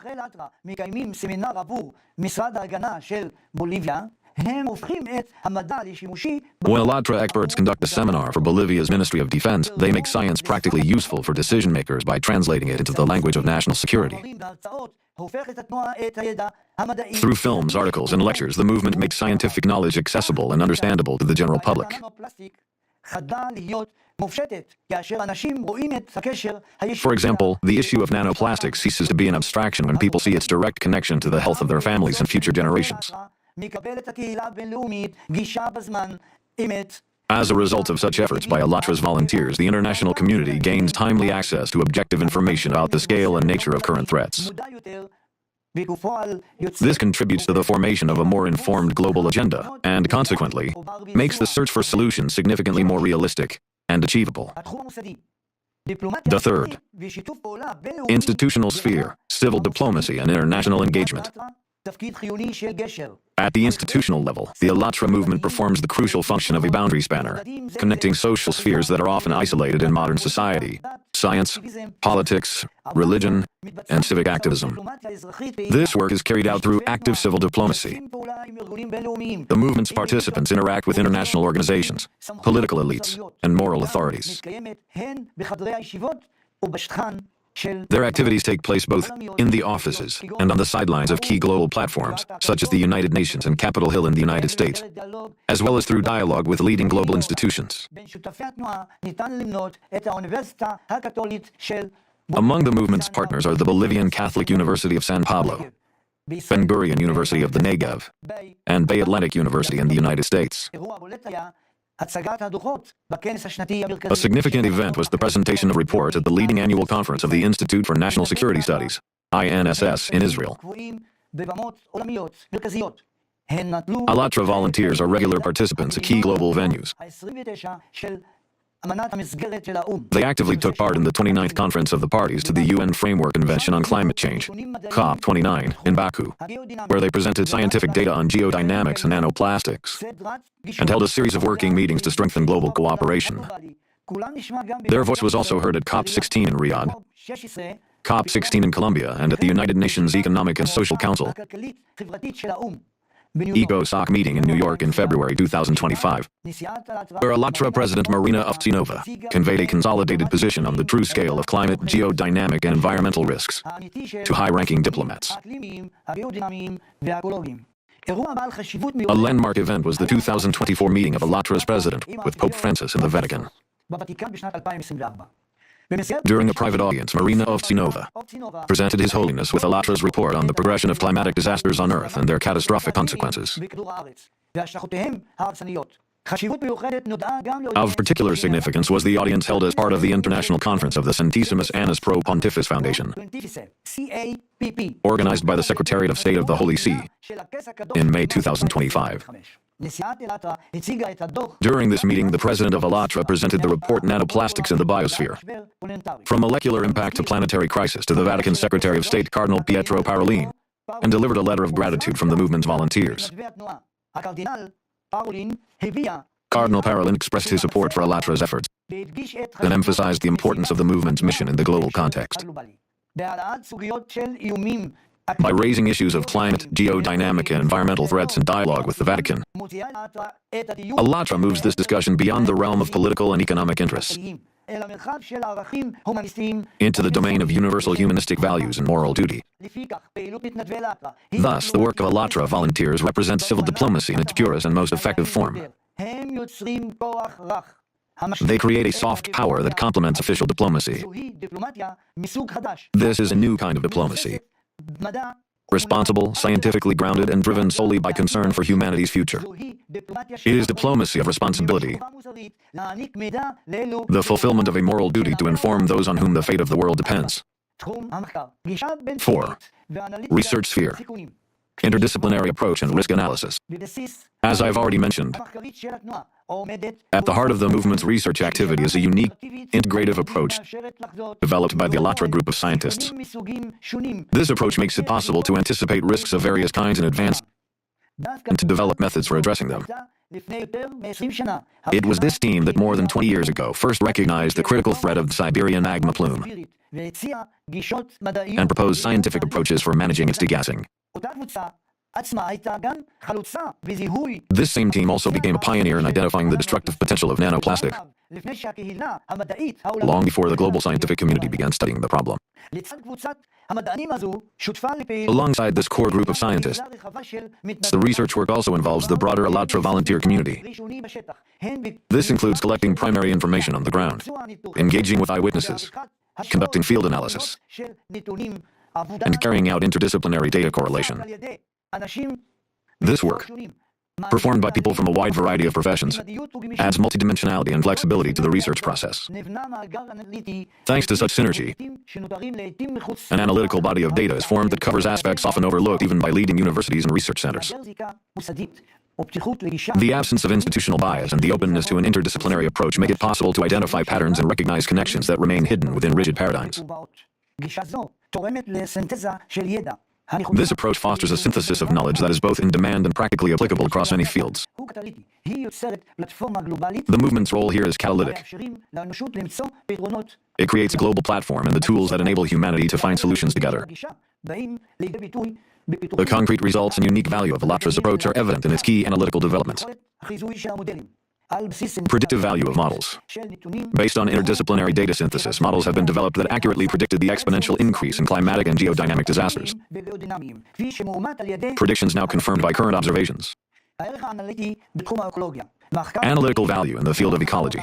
When ALLATRA experts conduct a seminar for Bolivia's Ministry of Defense, they make science practically useful for decision-makers by translating it into the language of national security. Through films, articles, and lectures, the movement makes scientific knowledge accessible and understandable to the general public. For example, the issue of nanoplastics ceases to be an abstraction when people see its direct connection to the health of their families and future generations. As a result of such efforts by ALLATRA's volunteers, the international community gains timely access to objective information about the scale and nature of current threats. This contributes to the formation of a more informed global agenda, and consequently, makes the search for solutions significantly more realistic and achievable. The third, institutional sphere, civil diplomacy and international engagement. At the institutional level, the ALLATRA movement performs the crucial function of a boundary spanner, connecting social spheres that are often isolated in modern society: science, politics, religion, and civic activism. This work is carried out through active civil diplomacy. The movement's participants interact with international organizations, political elites, and moral authorities. Their activities take place both in the offices and on the sidelines of key global platforms, such as the United Nations and Capitol Hill in the United States, as well as through dialogue with leading global institutions. Among the movement's partners are the Bolivian Catholic University of San Pablo, Ben Gurion University of the Negev, and Bay Atlantic University in the United States. A significant event was the presentation of reports at the leading annual conference of the Institute for National Security Studies, INSS, in Israel. ALLATRA volunteers are regular participants at key global venues. They actively took part in the 29th Conference of the Parties to the UN Framework Convention on Climate Change, COP29, in Baku, where they presented scientific data on geodynamics and nanoplastics, and held a series of working meetings to strengthen global cooperation. Their voice was also heard at COP16 in Riyadh, COP16 in Colombia, and at the United Nations Economic and Social Council ECOSOC meeting in New York in February 2025, where ALLATRA President Marina Ovtsinova conveyed a consolidated position on the true scale of climate, geodynamic, and environmental risks to high-ranking diplomats. A landmark event was the 2024 meeting of ALLATRA's president with Pope Francis in the Vatican. During a private audience, Marina Ovtsinova presented His Holiness with ALLATRA's report on the progression of climatic disasters on Earth and their catastrophic consequences. Of particular significance was the audience held as part of the International Conference of the Centesimus Annus Pro Pontifice Foundation, organized by the Secretariat of State of the Holy See in May 2025. During this meeting, the president of ALLATRA presented the report Nanoplastics in the Biosphere, From Molecular Impact to Planetary Crisis, to the Vatican Secretary of State Cardinal Pietro Parolin, and delivered a letter of gratitude from the movement's volunteers. Cardinal Parolin expressed his support for ALLATRA's efforts and emphasized the importance of the movement's mission in the global context. By raising issues of climate, geodynamic, and environmental threats in dialogue with the Vatican, ALLATRA moves this discussion beyond the realm of political and economic interests into the domain of universal humanistic values and moral duty. Thus, the work of ALLATRA volunteers represents civil diplomacy in its purest and most effective form. They create a soft power that complements official diplomacy. This is a new kind of diplomacy, responsible, scientifically grounded, and driven solely by concern for humanity's future. It is diplomacy of responsibility, the fulfillment of a moral duty to inform those on whom the fate of the world depends. 4. Research sphere, interdisciplinary approach and risk analysis. As I've already mentioned, at the heart of the movement's research activity is a unique, integrative approach developed by the ALLATRA group of scientists. This approach makes it possible to anticipate risks of various kinds in advance and to develop methods for addressing them. It was this team that more than 20 years ago first recognized the critical threat of the Siberian magma plume and proposed scientific approaches for managing its degassing. This same team also became a pioneer in identifying the destructive potential of nanoplastic, long before the global scientific community began studying the problem. Alongside this core group of scientists, the research work also involves the broader ALLATRA volunteer community. This includes collecting primary information on the ground, engaging with eyewitnesses, conducting field analysis, and carrying out interdisciplinary data correlation. This work, performed by people from a wide variety of professions, adds multidimensionality and flexibility to the research process. Thanks to such synergy, an analytical body of data is formed that covers aspects often overlooked even by leading universities and research centers. The absence of institutional bias and the openness to an interdisciplinary approach make it possible to identify patterns and recognize connections that remain hidden within rigid paradigms. This approach fosters a synthesis of knowledge that is both in demand and practically applicable across many fields. The movement's role here is catalytic. It creates a global platform and the tools that enable humanity to find solutions together. The concrete results and unique value of ALLATRA's approach are evident in its key analytical developments. Predictive value of models. Based on interdisciplinary data synthesis, models have been developed that accurately predicted the exponential increase in climatic and geodynamic disasters. Predictions now confirmed by current observations. Analytical value in the field of ecology.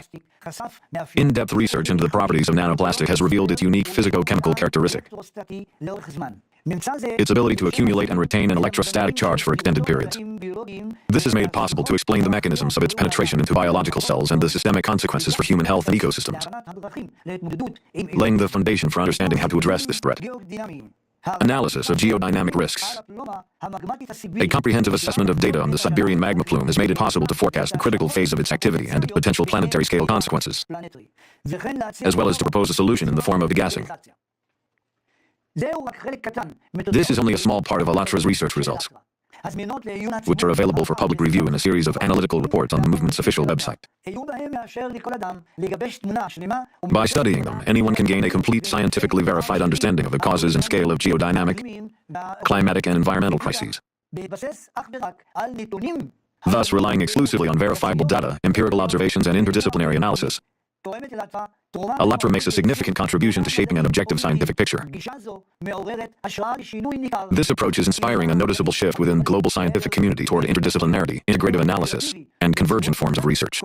In-depth research into the properties of nanoplastic has revealed its unique physico-chemical characteristic. Its ability to accumulate and retain an electrostatic charge for extended periods. This has made it possible to explain the mechanisms of its penetration into biological cells and the systemic consequences for human health and ecosystems, laying the foundation for understanding how to address this threat. Analysis of geodynamic risks. A comprehensive assessment of data on the Siberian magma plume has made it possible to forecast the critical phase of its activity and its potential planetary scale consequences, as well as to propose a solution in the form of degassing. This is only a small part of ALLATRA's research results, which are available for public review in a series of analytical reports on the movement's official website. By studying them, anyone can gain a complete scientifically verified understanding of the causes and scale of geodynamic, climatic, and environmental crises. Thus, relying exclusively on verifiable data, empirical observations, and interdisciplinary analysis, ALLATRA makes a significant contribution to shaping an objective scientific picture. This approach is inspiring a noticeable shift within the global scientific community toward interdisciplinarity, integrative analysis, and convergent forms of research.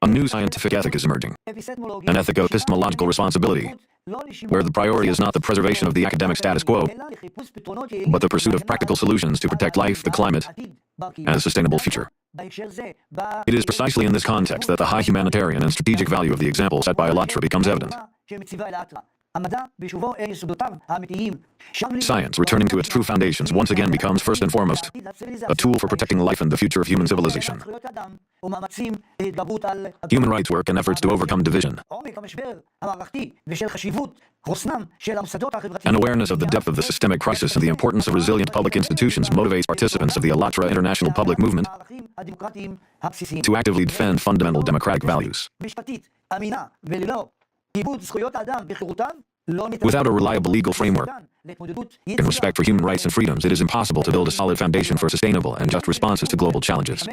A new scientific ethic is emerging, an ethico-epistemological responsibility, where the priority is not the preservation of the academic status quo, but the pursuit of practical solutions to protect life, the climate, and a sustainable future. It is precisely in this context that the high humanitarian and strategic value of the example set by ALLATRA becomes evident. Science, returning to its true foundations, once again becomes first and foremost a tool for protecting life and the future of human civilization. Human rights work and efforts to overcome division, an awareness of the depth of the systemic crisis and the importance of resilient public institutions motivates participants of the ALLATRA International Public Movement to actively defend fundamental democratic values. Without a reliable legal framework and respect for human rights and freedoms, it is impossible to build a solid foundation for sustainable and just responses to global challenges.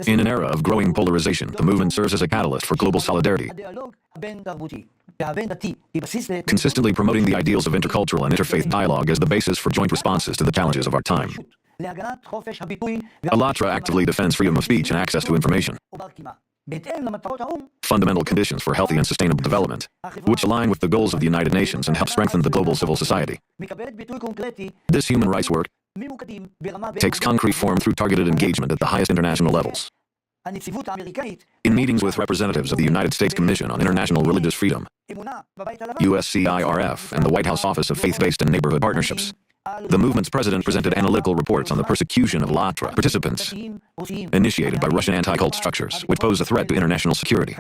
In an era of growing polarization, the movement serves as a catalyst for global solidarity, consistently promoting the ideals of intercultural and interfaith dialogue as the basis for joint responses to the challenges of our time. ALLATRA actively defends freedom of speech and access to information, fundamental conditions for healthy and sustainable development, which align with the goals of the United Nations and help strengthen the global civil society. This human rights work takes concrete form through targeted engagement at the highest international levels. In meetings with representatives of the United States Commission on International Religious Freedom, USCIRF, and the White House Office of Faith-Based and Neighborhood Partnerships, the movement's president presented analytical reports on the persecution of ALLATRA participants initiated by Russian anti-cult structures, which pose a threat to international security.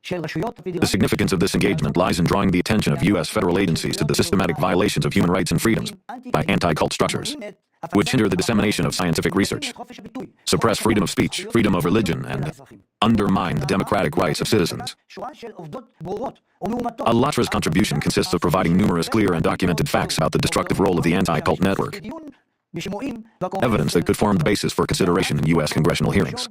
The significance of this engagement lies in drawing the attention of U.S. federal agencies to the systematic violations of human rights and freedoms by anti-cult structures, which hinder the dissemination of scientific research, suppress freedom of speech, freedom of religion, and undermine the democratic rights of citizens. ALLATRA's contribution consists of providing numerous clear and documented facts about the destructive role of the anti-cult network, evidence that could form the basis for consideration in U.S. congressional hearings.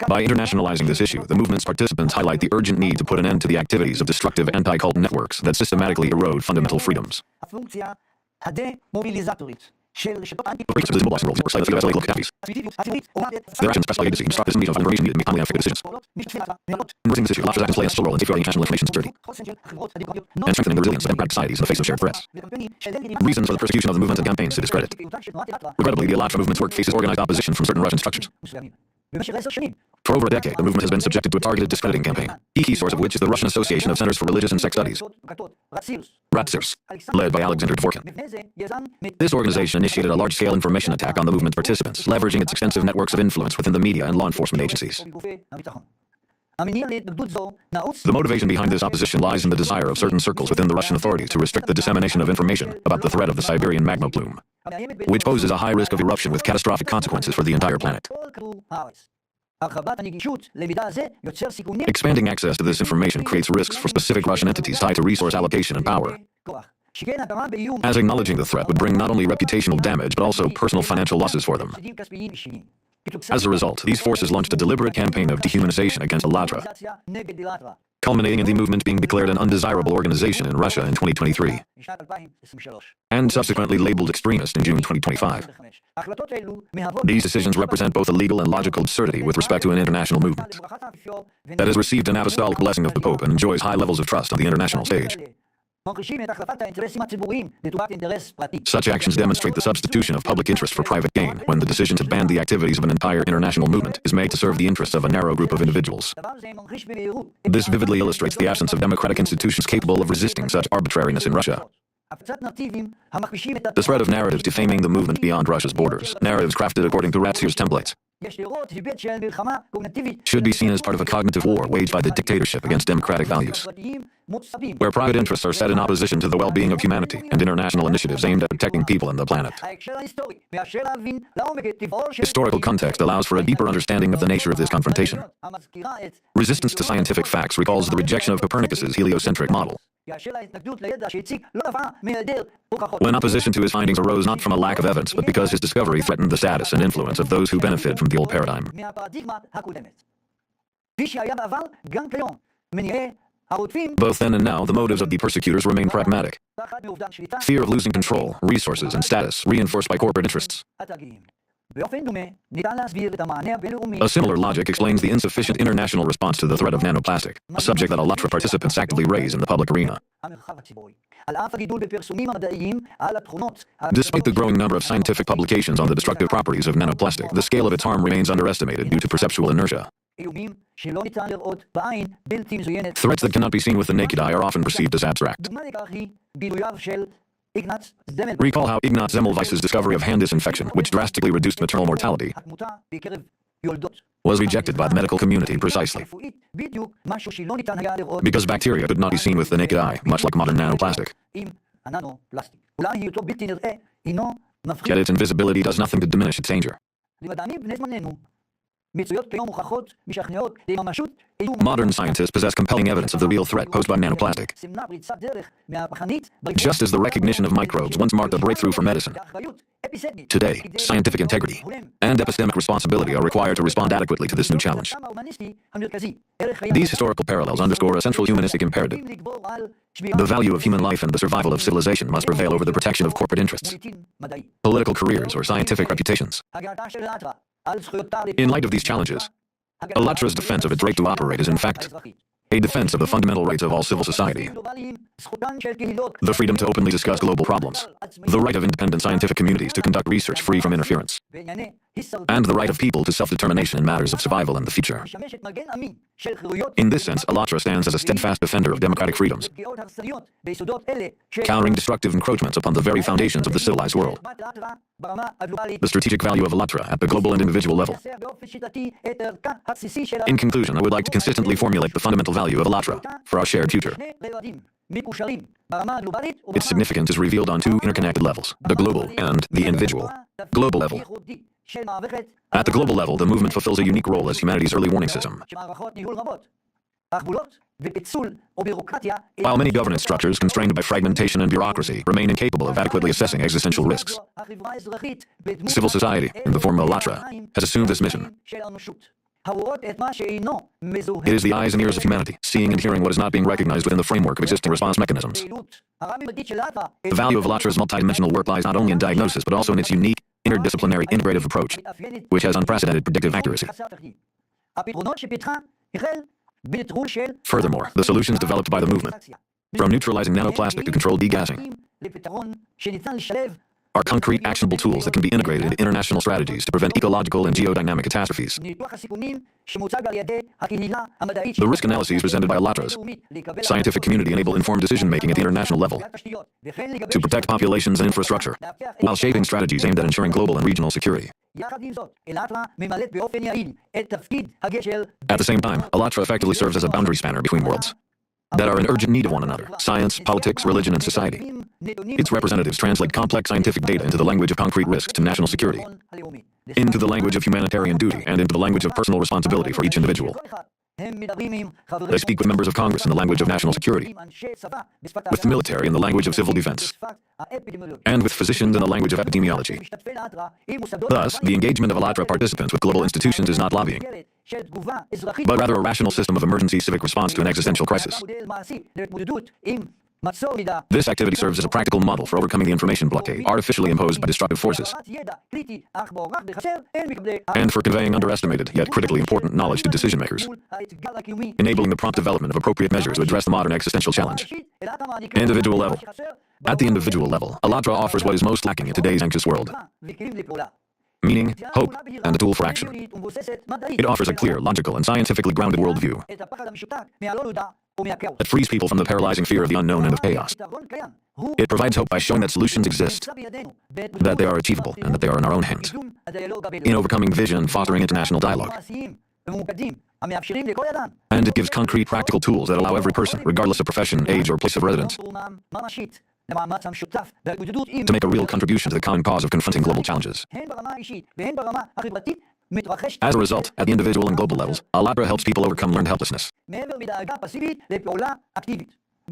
By internationalizing this issue, the movement's participants highlight the urgent need to put an end to the activities of destructive anti-cult networks that systematically erode fundamental freedoms. Their actions express agency and obstruct dissemination of information needed to make timely and effective decisions. Raising this issue, ALLATRA has played a role in safeguarding international information security and strengthening the resilience of democratic societies in the face of shared threats. Reasons for the persecution of the movement and campaigns to discredit. Regrettably, the ALLATRA movement's work faces organized opposition from certain Russian structures. For over a decade, the movement has been subjected to a targeted discrediting campaign, the key source of which is the Russian Association of Centers for Religious and Sex Studies, RATSIRS, led by Alexander Dvorkin. This organization initiated a large-scale information attack on the movement's participants, leveraging its extensive networks of influence within the media and law enforcement agencies. The motivation behind this opposition lies in the desire of certain circles within the Russian authorities to restrict the dissemination of information about the threat of the Siberian magma plume, which poses a high risk of eruption with catastrophic consequences for the entire planet. Expanding access to this information creates risks for specific Russian entities tied to resource allocation and power, as acknowledging the threat would bring not only reputational damage but also personal financial losses for them. As a result, these forces launched a deliberate campaign of dehumanization against ALLATRA, culminating in the movement being declared an undesirable organization in Russia in 2023, and subsequently labeled extremist in June 2025. These decisions represent both a legal and logical absurdity with respect to an international movement that has received an apostolic blessing of the Pope and enjoys high levels of trust on the international stage. Such actions demonstrate the substitution of public interest for private gain when the decision to ban the activities of an entire international movement is made to serve the interests of a narrow group of individuals. This vividly illustrates the absence of democratic institutions capable of resisting such arbitrariness in Russia. The spread of narratives defaming the movement beyond Russia's borders, narratives crafted according to RATSIRS templates, should be seen as part of a cognitive war waged by the dictatorship against democratic values, where private interests are set in opposition to the well-being of humanity and international initiatives aimed at protecting people and the planet. Historical context allows for a deeper understanding of the nature of this confrontation. Resistance to scientific facts recalls the rejection of Copernicus's heliocentric model, when opposition to his findings arose not from a lack of evidence, but because his discovery threatened the status and influence of those who benefit from the old paradigm. Both then and now, the motives of the persecutors remain pragmatic. Fear of losing control, resources, and status, reinforced by corporate interests. A similar logic explains the insufficient international response to the threat of nanoplastic, a subject that ALLATRA participants actively raise in the public arena. Despite the growing number of scientific publications on the destructive properties of nanoplastic, the scale of its harm remains underestimated due to perceptual inertia. Threats that cannot be seen with the naked eye are often perceived as abstract. Recall how Ignaz Semmelweis's discovery of hand disinfection, which drastically reduced maternal mortality, was rejected by the medical community precisely because bacteria could not be seen with the naked eye, much like modern nanoplastic. Yet its invisibility does nothing to diminish its danger. Modern scientists possess compelling evidence of the real threat posed by nanoplastic. Just as the recognition of microbes once marked a breakthrough for medicine, today, scientific integrity and epistemic responsibility are required to respond adequately to this new challenge. These historical parallels underscore a central humanistic imperative. The value of human life and the survival of civilization must prevail over the protection of corporate interests, political careers, or scientific reputations. In light of these challenges, ALLATRA's defense of its right to operate is in fact a defense of the fundamental rights of all civil society, the freedom to openly discuss global problems, the right of independent scientific communities to conduct research free from interference, and the right of people to self-determination in matters of survival in the future. In this sense, ALLATRA stands as a steadfast defender of democratic freedoms, countering destructive encroachments upon the very foundations of the civilized world. The strategic value of ALLATRA at the global and individual level. In conclusion, I would like to consistently formulate the fundamental value of ALLATRA for our shared future. Its significance is revealed on two interconnected levels, the global and the individual. Global level. At the global level, the movement fulfills a unique role as humanity's early warning system. While many governance structures, constrained by fragmentation and bureaucracy, remain incapable of adequately assessing existential risks, civil society, in the form of ALLATRA, has assumed this mission. It is the eyes and ears of humanity, seeing and hearing what is not being recognized within the framework of existing response mechanisms. The value of ALLATRA's multidimensional work lies not only in diagnosis, but also in its unique, interdisciplinary, integrative approach, which has unprecedented predictive accuracy. Furthermore, the solutions developed by the movement, from neutralizing nanoplastic to controlled degassing, are concrete, actionable tools that can be integrated into international strategies to prevent ecological and geodynamic catastrophes. The risk analyses presented by ALLATRA's scientific community enable informed decision-making at the international level to protect populations and infrastructure, while shaping strategies aimed at ensuring global and regional security. At the same time, ALLATRA effectively serves as a boundary spanner between worlds that are in urgent need of one another: science, politics, religion, and society. Its representatives translate complex scientific data into the language of concrete risks to national security, into the language of humanitarian duty, and into the language of personal responsibility for each individual. They speak with members of Congress in the language of national security, with the military in the language of civil defense, and with physicians in the language of epidemiology. Thus, the engagement of ALLATRA participants with global institutions is not lobbying, but rather a rational system of emergency civic response to an existential crisis. This activity serves as a practical model for overcoming the information blockade artificially imposed by destructive forces, and for conveying underestimated yet critically important knowledge to decision makers, enabling the prompt development of appropriate measures to address the modern existential challenge. Individual level. At the individual level, ALLATRA offers what is most lacking in today's anxious world: meaning, hope, and a tool for action. It offers a clear, logical, and scientifically grounded worldview that frees people from the paralyzing fear of the unknown and of chaos. It provides hope by showing that solutions exist, that they are achievable, and that they are in our own hands. In overcoming division, fostering international dialogue. And it gives concrete, practical tools that allow every person, regardless of profession, age, or place of residence, to make a real contribution to the common cause of confronting global challenges. As a result, at the individual and global levels, ALLATRA helps people overcome learned helplessness.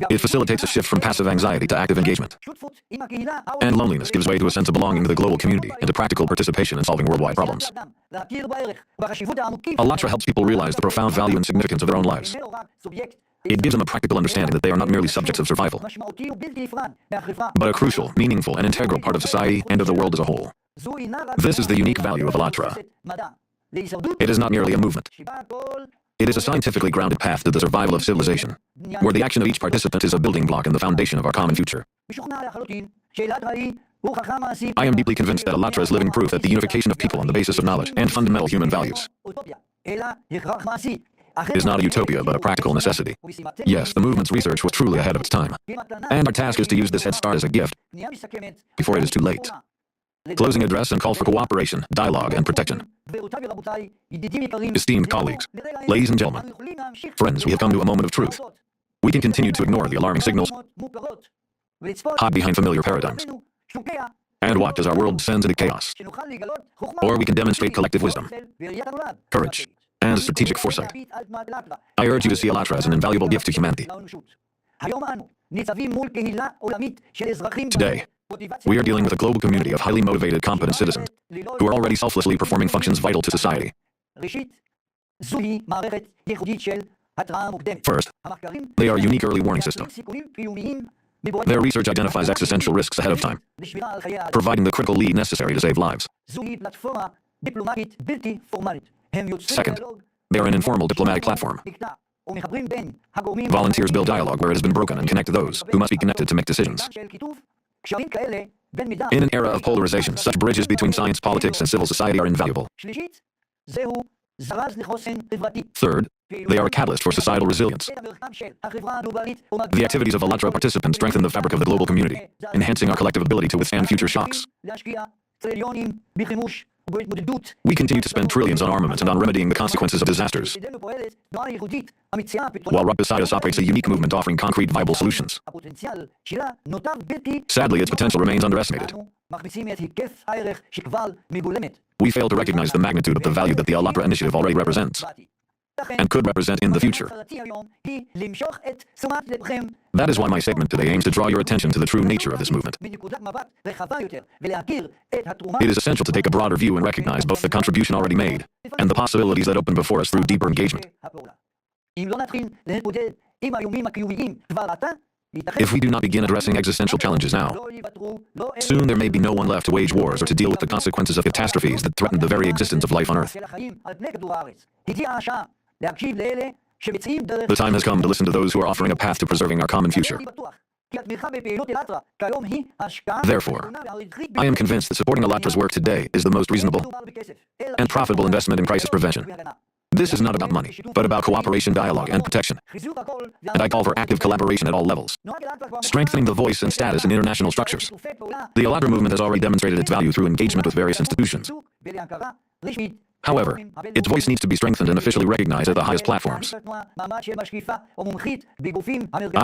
It facilitates a shift from passive anxiety to active engagement. And loneliness gives way to a sense of belonging to the global community and to practical participation in solving worldwide problems. ALLATRA helps people realize the profound value and significance of their own lives. It gives them a practical understanding that they are not merely subjects of survival, but a crucial, meaningful, and integral part of society and of the world as a whole. This is the unique value of ALLATRA. It is not merely a movement. It is a scientifically grounded path to the survival of civilization, where the action of each participant is a building block and the foundation of our common future. I am deeply convinced that ALLATRA is living proof that the unification of people on the basis of knowledge and fundamental human values is not a utopia, but a practical necessity. Yes, the movement's research was truly ahead of its time, and our task is to use this head start as a gift before it is too late. Closing address and call for cooperation, dialogue, and protection. Esteemed colleagues, ladies and gentlemen, friends, we have come to a moment of truth. We can continue to ignore the alarming signals, hide behind familiar paradigms, and watch as our world descends into chaos. Or we can demonstrate collective wisdom, courage, and strategic foresight. I urge you to see ALLATRA as an invaluable gift to humanity. Today, we are dealing with a global community of highly motivated, competent citizens who are already selflessly performing functions vital to society. First, they are a unique early warning system. Their research identifies existential risks ahead of time, providing the critical lead necessary to save lives. Second, they are an informal diplomatic platform. Volunteers build dialogue where it has been broken and connect those who must be connected to make decisions. In an era of polarization, such bridges between science, politics, and civil society are invaluable. Third, they are a catalyst for societal resilience. The activities of ALLATRA participants strengthen the fabric of the global community, enhancing our collective ability to withstand future shocks. We continue to spend trillions on armaments and on remedying the consequences of disasters, while right beside us operates a unique movement offering concrete, viable solutions. Sadly, its potential remains underestimated. We fail to recognize the magnitude of the value that the ALLATRA initiative already represents and could represent in the future. That is why my statement today aims to draw your attention to the true nature of this movement. It is essential to take a broader view and recognize both the contribution already made and the possibilities that open before us through deeper engagement. If we do not begin addressing existential challenges now, soon there may be no one left to wage wars or to deal with the consequences of catastrophes that threaten the very existence of life on Earth. The time has come to listen to those who are offering a path to preserving our common future. Therefore, I am convinced that supporting ALLATRA's work today is the most reasonable and profitable investment in crisis prevention. This is not about money, but about cooperation, dialogue, and protection. And I call for active collaboration at all levels, strengthening the voice and status in international structures. The ALLATRA movement has already demonstrated its value through engagement with various institutions. However, its voice needs to be strengthened and officially recognized at the highest platforms. I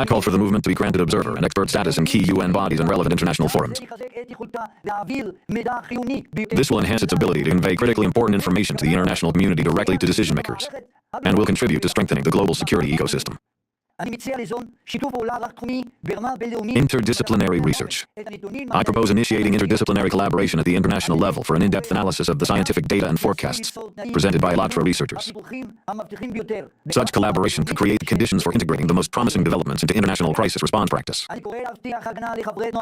call for the movement to be granted observer and expert status in key UN bodies and relevant international forums. This will enhance its ability to convey critically important information to the international community directly to decision makers, and will contribute to strengthening the global security ecosystem. Interdisciplinary research. I propose initiating interdisciplinary collaboration at the international level for an in-depth analysis of the scientific data and forecasts presented by ALLATRA researchers. Such collaboration could create the conditions for integrating the most promising developments into international crisis response practice.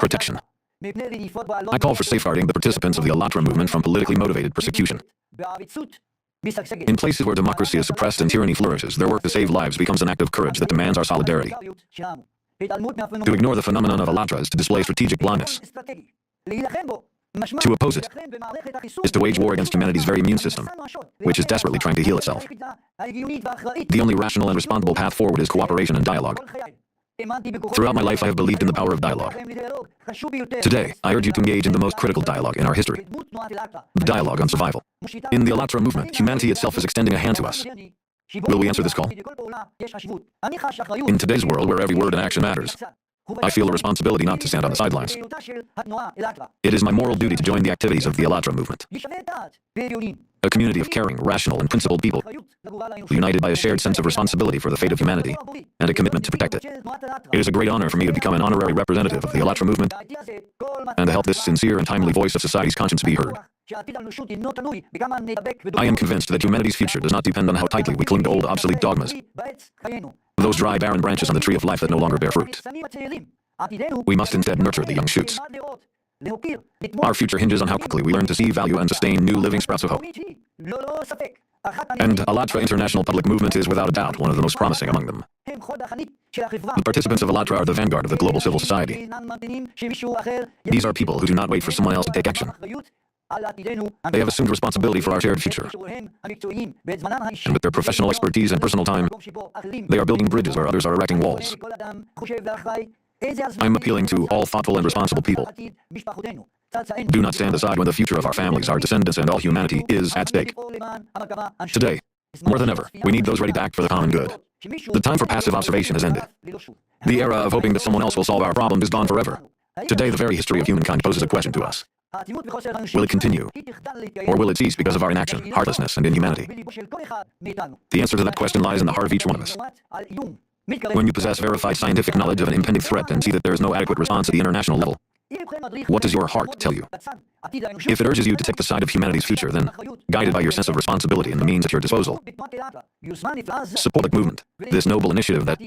Protection. I call for safeguarding the participants of the ALLATRA movement from politically motivated persecution. In places where democracy is suppressed and tyranny flourishes, their work to save lives becomes an act of courage that demands our solidarity. To ignore the phenomenon of ALLATRA is to display strategic blindness. To oppose it is to wage war against humanity's very immune system, which is desperately trying to heal itself. The only rational and responsible path forward is cooperation and dialogue. Throughout my life, I have believed in the power of dialogue. Today, I urge you to engage in the most critical dialogue in our history, the dialogue on survival. In the ALLATRA movement, humanity itself is extending a hand to us. Will we answer this call? In today's world, where every word and action matters, I feel a responsibility not to stand on the sidelines. It is my moral duty to join the activities of the ALLATRA movement, a community of caring, rational, and principled people, united by a shared sense of responsibility for the fate of humanity and a commitment to protect it. It is a great honor for me to become an honorary representative of the ALLATRA movement and to help this sincere and timely voice of society's conscience be heard. I am convinced that humanity's future does not depend on how tightly we cling to old, obsolete dogmas, those dry, barren branches on the tree of life that no longer bear fruit. We must instead nurture the young shoots. Our future hinges on how quickly we learn to see, value, and sustain new living sprouts of hope. And ALLATRA International Public Movement is without a doubt one of the most promising among them. The participants of ALLATRA are the vanguard of the global civil society. These are people who do not wait for someone else to take action. They have assumed responsibility for our shared future. And with their professional expertise and personal time, they are building bridges where others are erecting walls. I am appealing to all thoughtful and responsible people. Do not stand aside when the future of our families, our descendants, and all humanity is at stake. Today, more than ever, we need those ready to act for the common good. The time for passive observation has ended. The era of hoping that someone else will solve our problem is gone forever. Today, the very history of humankind poses a question to us. Will it continue? Or will it cease because of our inaction, heartlessness, and inhumanity? The answer to that question lies in the heart of each one of us. When you possess verified scientific knowledge of an impending threat and see that there is no adequate response at the international level, what does your heart tell you? If it urges you to take the side of humanity's future, then, guided by your sense of responsibility and the means at your disposal, support the movement, this noble initiative that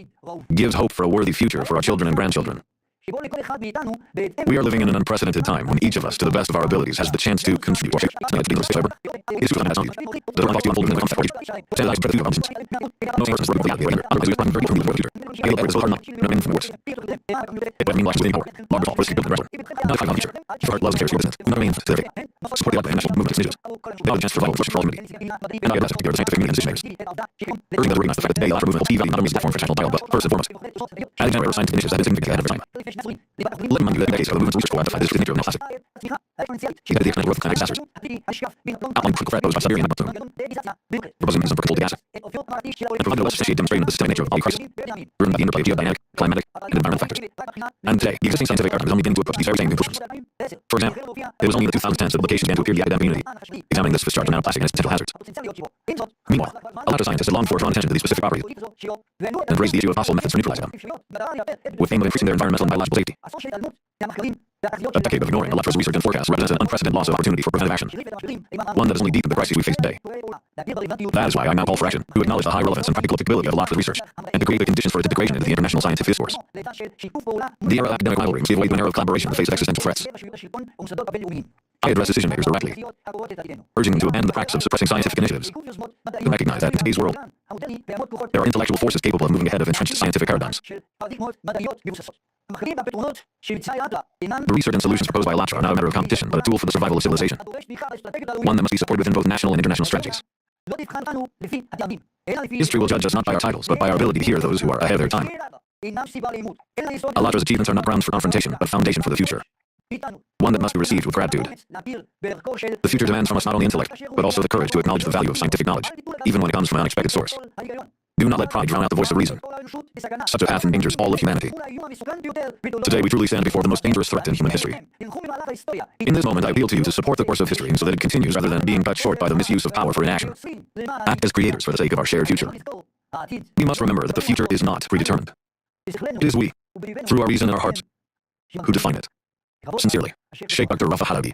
gives hope for a worthy future for our children and grandchildren. We are living in an unprecedented time when each of us, to the best of our abilities, has the chance to contribute. Let me remind you that decades ago, the movement's research identified this nature of neoplastic. He had the exponential growth of kinetic disasters. Outlined critical threat posed by Siberian magma plume. Proposing mechanism for controlled gas. And provided a well-substantiated demonstration of the systemic nature of the poly crisis, driven by the interplay of geodynamic, climatic, and environmental factors. And today, the existing scientific paradigm is only beginning to approach these very same conclusions. For example, it was only in the 2010s that publications began to appear in the academic community, examining the surface charge of nanoplastic and its potential hazards. Meanwhile, ALLATRA scientists had long before drawn attention to these specific properties and raised the issue of possible methods for neutralizing them, with the aim of increasing their environmental and biological safety. A decade of ignoring ALLATRA's research and forecasts represents an unprecedented loss of opportunity for preventive action, one that has only deepened the crises we face today. That is why I now call for action, to acknowledge the high relevance and practical applicability of ALLATRA's research, and to create the conditions for its integration into the international scientific discourse. The era of academic rivalry must give way to an era of collaboration in the face of existential threats. I address decision makers directly, urging them to abandon the practice of suppressing scientific initiatives, to recognize that in today's world, there are intellectual forces capable of moving ahead of entrenched scientific paradigms. The research and solutions proposed by ALLATRA are not a matter of competition, but a tool for the survival of civilization, one that must be supported within both national and international strategies. History will judge us not by our titles, but by our ability to hear those who are ahead of their time. ALLATRA's achievements are not grounds for confrontation, but a foundation for the future, one that must be received with gratitude. The future demands from us not only intellect, but also the courage to acknowledge the value of scientific knowledge, even when it comes from an unexpected source. Do not let pride drown out the voice of reason. Such a path endangers all of humanity. Today we truly stand before the most dangerous threat in human history. In this moment I appeal to you to support the course of history so that it continues rather than being cut short by the misuse of power for inaction. Act as creators for the sake of our shared future. We must remember that the future is not predetermined. It is we, through our reason and our hearts, who define it. Sincerely, Sheikh Dr. Rafa Halabi.